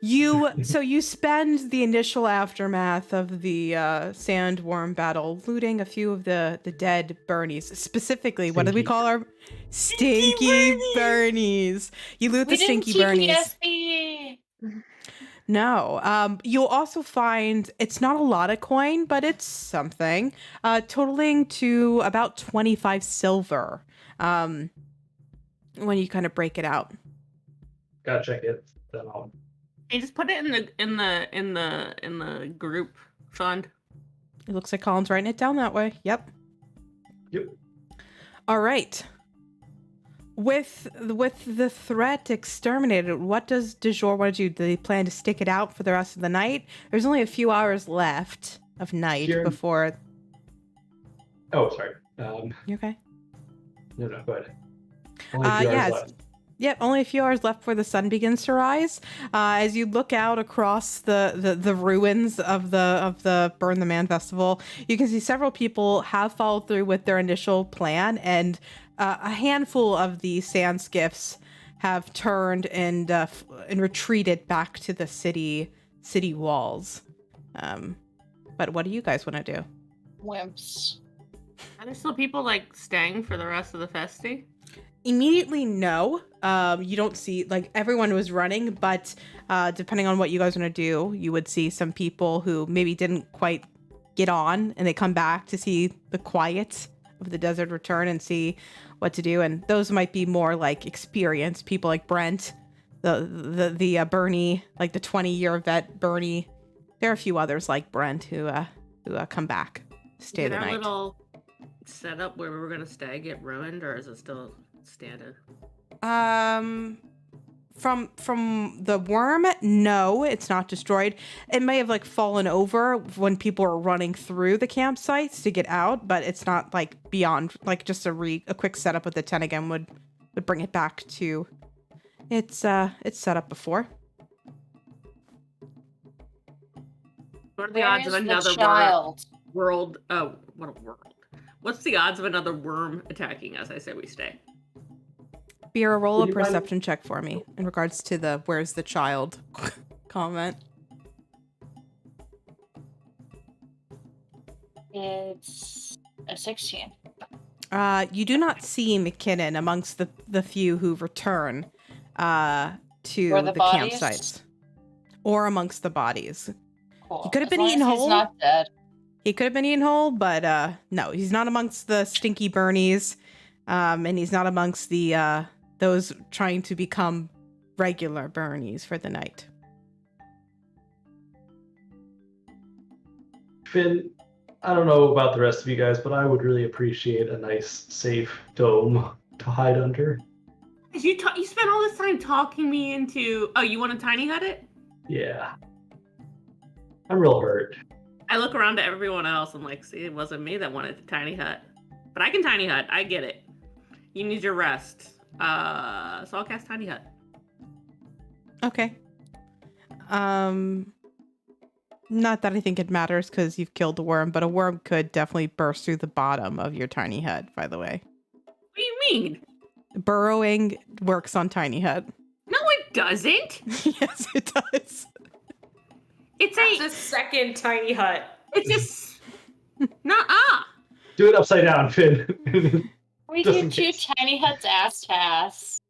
You spend the initial aftermath of the sandworm battle looting a few of the dead Bernies. Specifically, what do we Stinky. call our stinky Bernies? You loot the stinky Bernies. TPSB. No. You'll also find it's not a lot of coin, but it's something, totaling to about 25 silver. When you kind of break it out. Gotta check it. Then I'll... Hey, just put it in the group fund. It looks like Colin's writing it down that way. Yep. Yep. All right. With the threat exterminated, what does de jour want to do? Do they plan to stick it out for the rest of the night? There's only a few hours left of night Kieran? before. Oh, sorry. You okay? No, go ahead. Only a few hours yes. left. Yep, only a few hours left before the sun begins to rise. As you look out across the ruins of the Burn the Man festival, you can see several people have followed through with their initial plan, and a handful of the sand skiffs have turned and retreated back to the city walls. But what do you guys want to do? Wimps. Are there still people like staying for the rest of the festi? Immediately, no. You don't see, like, everyone was running, but depending on what you guys want to do, you would see some people who maybe didn't quite get on, and they come back to see the quiet of the desert return and see what to do. And those might be more like experienced people, like Brent, the Bernie, like the 20-year vet Bernie. There are a few others like Brent who come back to stay Did the our night. little setup where we were gonna stay get ruined, or is it still standing? From the worm, no, it's not destroyed. It may have like fallen over when people are running through the campsites to get out, but it's not like beyond, like just a quick setup with the 10 again would bring it back to it's set up before. What are the Where odds is of the another child? world? Oh, what a world! What's the odds of another worm attacking us? I say we stay. Vera, roll a Would you mind- perception check for me in regards to the "where's the child" comment. It's a 16. You do not see McKinnon amongst the few who return to Or the the bodies? campsites, or amongst the bodies. Cool. He could have As been long eaten as whole. He's not dead. He could have been eaten whole, but no, he's not amongst the stinky Bernies, and he's not amongst the those trying to become regular Bernies for the night. Finn, I don't know about the rest of you guys, but I would really appreciate a nice, safe dome to hide under. You spent all this time talking me into. Oh, you want to tiny hut it? Yeah. I'm real hurt. I look around to everyone else and like, see, it wasn't me that wanted the tiny hut, but I can tiny hut. I get it. You need your rest. So I'll cast tiny hut. Okay. Not that I think it matters because you've killed a worm, but a worm could definitely burst through the bottom of your tiny hut, by the way. What do you mean? Burrowing works on tiny hut. No, it doesn't. Yes, it does. It's That's a. a second tiny hut. It's just. Nuh-uh. Do it upside down, Finn. We Just can in do case. Tiny Hut's ass task.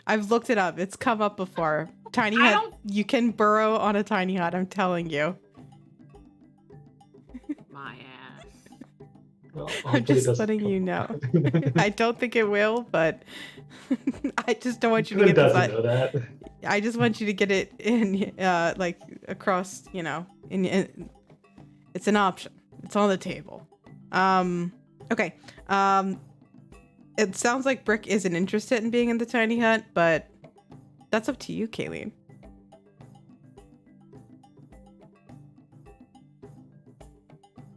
I've looked it up. It's come up before. Tiny I hut. don't- You can burrow on a tiny hut. I'm telling you. My ass. Well, I'm hopefully it just doesn't letting come- you know. I don't think it will, but I just don't want you to Finn get this. doesn't know that. I just want you to get it in, like across. You know, in it's an option. It's on the table. Okay. It sounds like Brick isn't interested in being in the tiny hut, but that's up to you, Kayleen.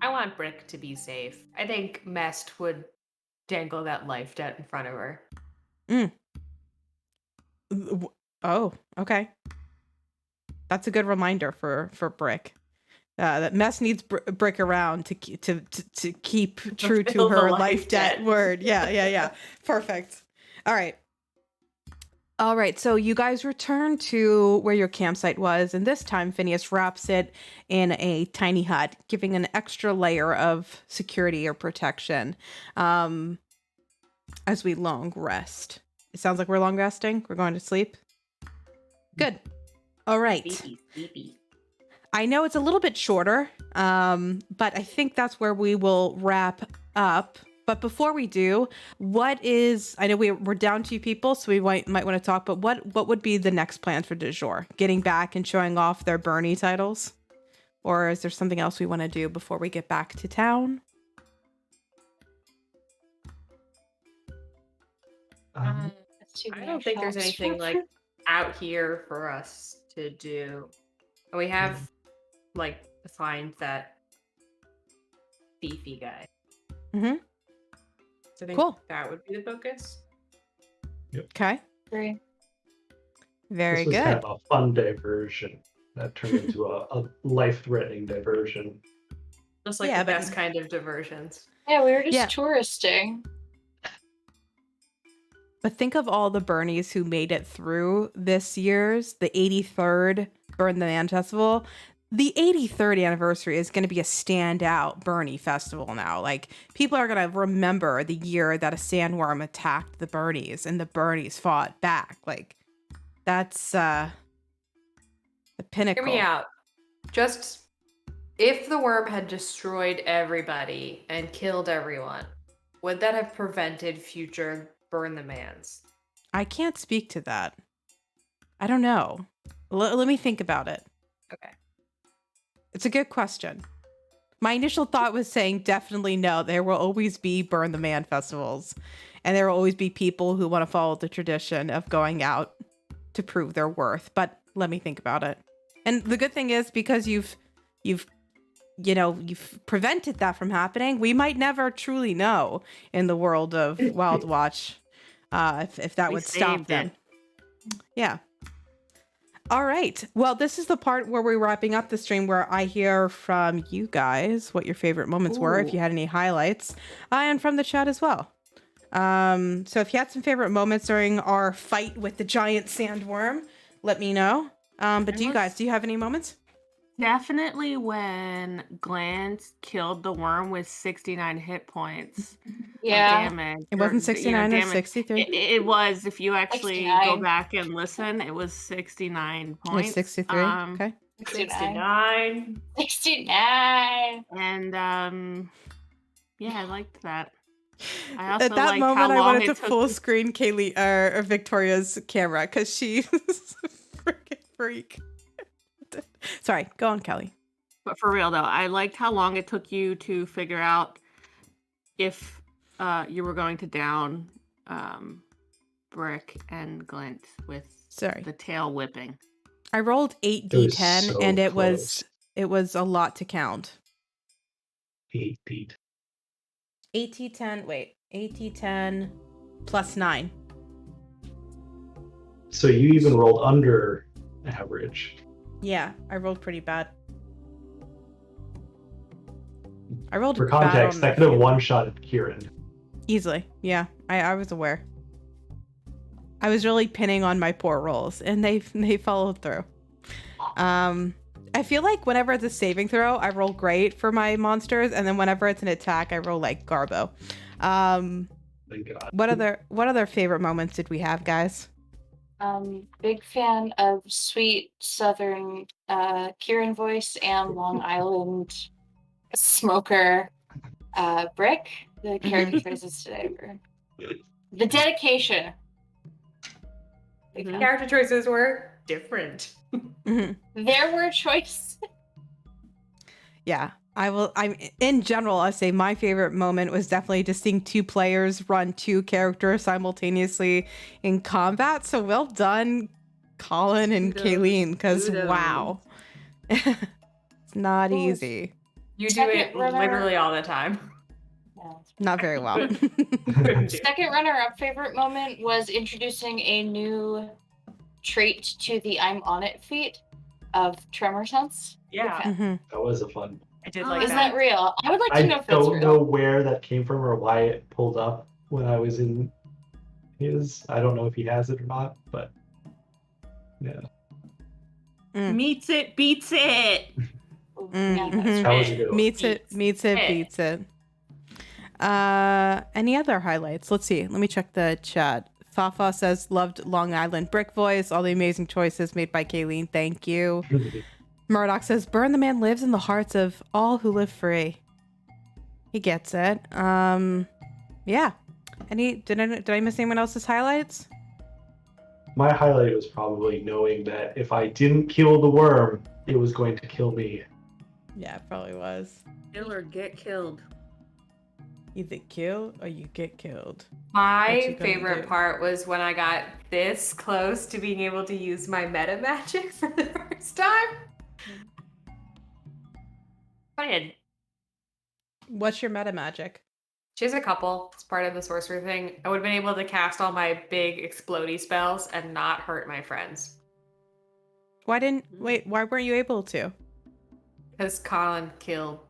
I want Brick to be safe. I think Mest would dangle that life debt in front of her. Oh, okay. That's a good reminder for Brick. That Mess needs Brick around to keep true to fulfill the her life life debt debt. word. Yeah. Perfect. All right. So you guys return to where your campsite was, and this time Phineas wraps it in a tiny hut, giving an extra layer of security or protection as we long rest. It sounds like we're long resting. We're going to sleep. Good. All right. Sleepy. I know it's a little bit shorter, but I think that's where we will wrap up. But before we do, I know we're down 2 people, so we might want to talk, but what would be the next plan for du jour? Getting back and showing off their Bernie titles? Or is there something else we want to do before we get back to town? I don't think there's anything like out here for us to do. And we have like defined that beefy guy. Mhm. So I think Cool. that would be the focus. Okay. Agree. Very This was good. kind of a fun diversion that turned into a life-threatening diversion. Just like Yeah, the but- best kind of diversions. Yeah, we were just Yeah. touristing. But think of all the Bernies who made it through this year's, the 83rd Burn the Man Festival. The 83rd anniversary is going to be a standout Bernie festival now. Like, people are going to remember the year that a sandworm attacked the Bernies and the Bernies fought back. Like, that's the pinnacle. Hear me out. Just if the worm had destroyed everybody and killed everyone, would that have prevented future Burn the Mans? I can't speak to that. I don't know. Let me think about it. Okay. It's a good question. My initial thought was saying definitely no. There will always be Burn the Man festivals. And there will always be people who want to follow the tradition of going out to prove their worth. But let me think about it. And the good thing is, because you've prevented that from happening, we might never truly know in the world of Wild Watch if that We would stop saved them. it. Yeah. All right. Well, this is the part where we're wrapping up the stream where I hear from you guys what your favorite moments were, if you had any highlights, and from the chat as well. So if you had some favorite moments during our fight with the giant sandworm, let me know. But do you have any moments? Definitely when Glance killed the worm with 69 hit points of damage. It wasn't 69 or damage. 63. It was, if you actually 69. go back and listen, it was 69 It was points. 63. Okay. 69. 69. And yeah, I liked that. I also At that liked moment, how I long wanted it to took full screen Kaylee or Victoria's camera because she's a freaking freak. Sorry, go on, Kelly. But for real though, I liked how long it took you to figure out if you were going to down Brick and Glint with the tail whipping. I rolled 8d10 so and it close. was a lot to count. 8d10. 8d10, wait, 8d10 plus 9. So you even rolled under average. Yeah, I rolled pretty bad. I rolled For bad context, on that the could have few. one-shotted Kieran. Easily. Yeah, I was aware. I was really pinning on my poor rolls, and they followed through. I feel like whenever it's a saving throw, I roll great for my monsters, and then whenever it's an attack, I roll like Garbo. Thank God. What other favorite moments did we have, guys? Big fan of sweet Southern Kieran voice and Long Island smoker Brick. The character choices today were the dedication. The character choices were different. There were choices. Yeah, I'm in general, I say my favorite moment was definitely just seeing two players run two characters simultaneously in combat. So well done, Colin and Kayleen, because wow, it's not easy. You do it literally all the time. Not very well. Second runner-up favorite moment was introducing a new trait to the I'm on it feat of tremor sense. Yeah. That was a fun. I did like Is that real? I would like to know I if that's don't real. know where that came from or why it pulled up when I was in his. I don't know if he has it or not, but yeah. Meets it, beats it. That was a good one. Meets it, beats it. Any other highlights? Let's see. Let me check the chat. Fafa says, loved Long Island Brick voice. All the amazing choices made by Kayleen. Thank you. Murdoch says, Burn the Man lives in the hearts of all who live free. He gets it. Yeah. Did I miss anyone else's highlights? My highlight was probably knowing that if I didn't kill the worm, it was going to kill me. Yeah, it probably was. Kill or get killed. Either kill or you get killed. My favorite part was when I got this close to being able to use my meta magic for the first time. Go ahead. What's your meta magic? She has a couple. It's part of the sorcerer thing. I would have been able to cast all my big explodey spells and not hurt my friends. Why weren't you able to? Because Colin killed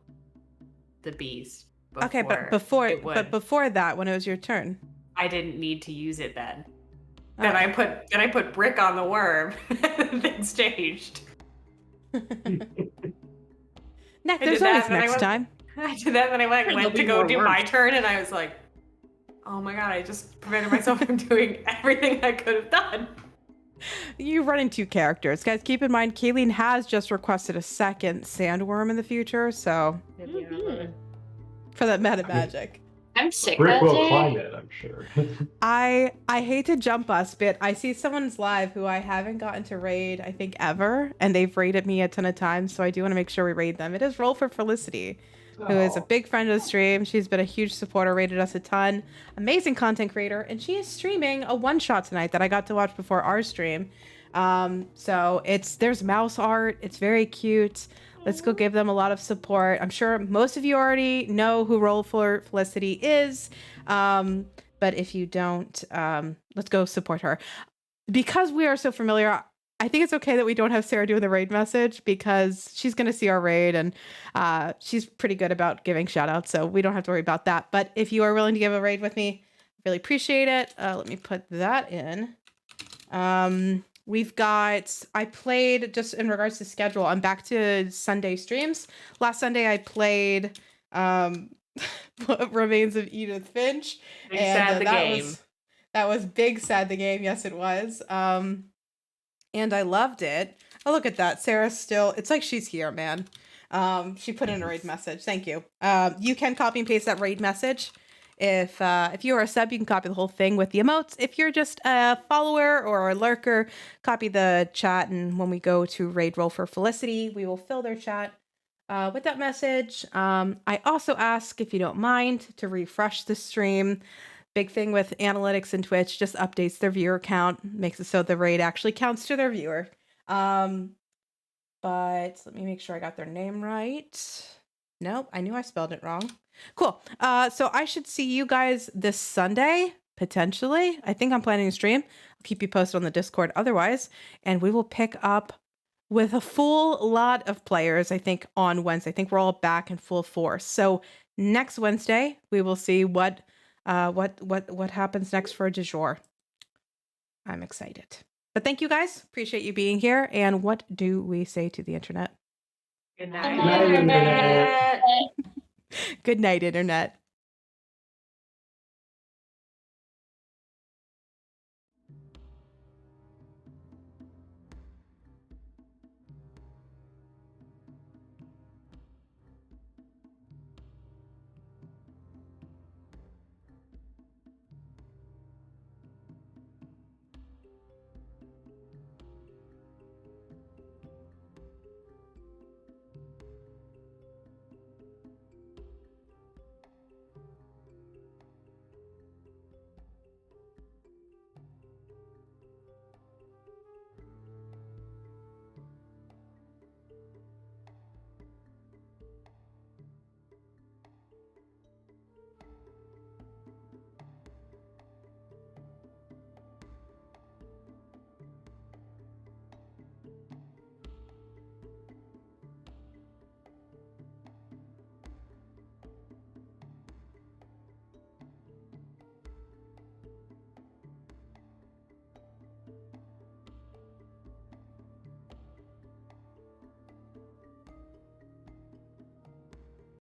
the beast. Okay, but before that, when it was your turn, I didn't need to use it then. Then I put brick on the worm, and things changed. Nick, there's always next time. I did that, and I went to go do my turn, and I was like, "Oh my god! I just prevented myself from doing everything I could have done." You run in two characters, guys. Keep in mind, Kayleen has just requested a second sandworm in the future, so. For that meta magic. I'm sick Brick that will day. climb it, I'm sure. I hate to jump us, but I see someone's live who I haven't gotten to raid, I think, ever, and they've raided me a ton of times, so I do want to make sure we raid them. It is Roll for Felicity, who is a big friend of the stream. She's been a huge supporter, rated us a ton. Amazing content creator, and she is streaming a one-shot tonight that I got to watch before our stream. So there's mouse art. It's very cute. Let's go give them a lot of support. I'm sure most of you already know who Roll for Felicity is. But if you don't, let's go support her. Because we are so familiar, I think it's okay that we don't have Sarah doing the raid message because she's going to see our raid and she's pretty good about giving shout outs. So we don't have to worry about that. But if you are willing to give a raid with me, really appreciate it. Let me put that in. We've got, I played just in regards to schedule. I'm back to Sunday streams. Last Sunday I played Remains of Edith Finch. Big Sad the Game. That was Big Sad the Game. Yes, it was. And I loved it. Oh, look at that. Sarah's still, it's like she's here, man. She put in a raid message. Thank you. You can copy and paste that raid message. If you are a sub, you can copy the whole thing with the emotes. If you're just a follower or a lurker, copy the chat. And when we go to raid roll for Felicity, we will fill their chat with that message. I also ask, if you don't mind, to refresh the stream. Big thing with analytics and Twitch, just updates their viewer count, makes it so the raid actually counts to their viewer. But let me make sure I got their name right. Nope, I knew I spelled it wrong. Cool. So I should see you guys this Sunday, potentially. I think I'm planning a stream. I'll keep you posted on the Discord otherwise. And we will pick up with a full lot of players, I think, on Wednesday. I think we're all back in full force. So next Wednesday, we will see what happens next for du jour. I'm excited. But thank you guys. Appreciate you being here. And what do we say to the internet? Good Good night. night, Internet. Good night, internet.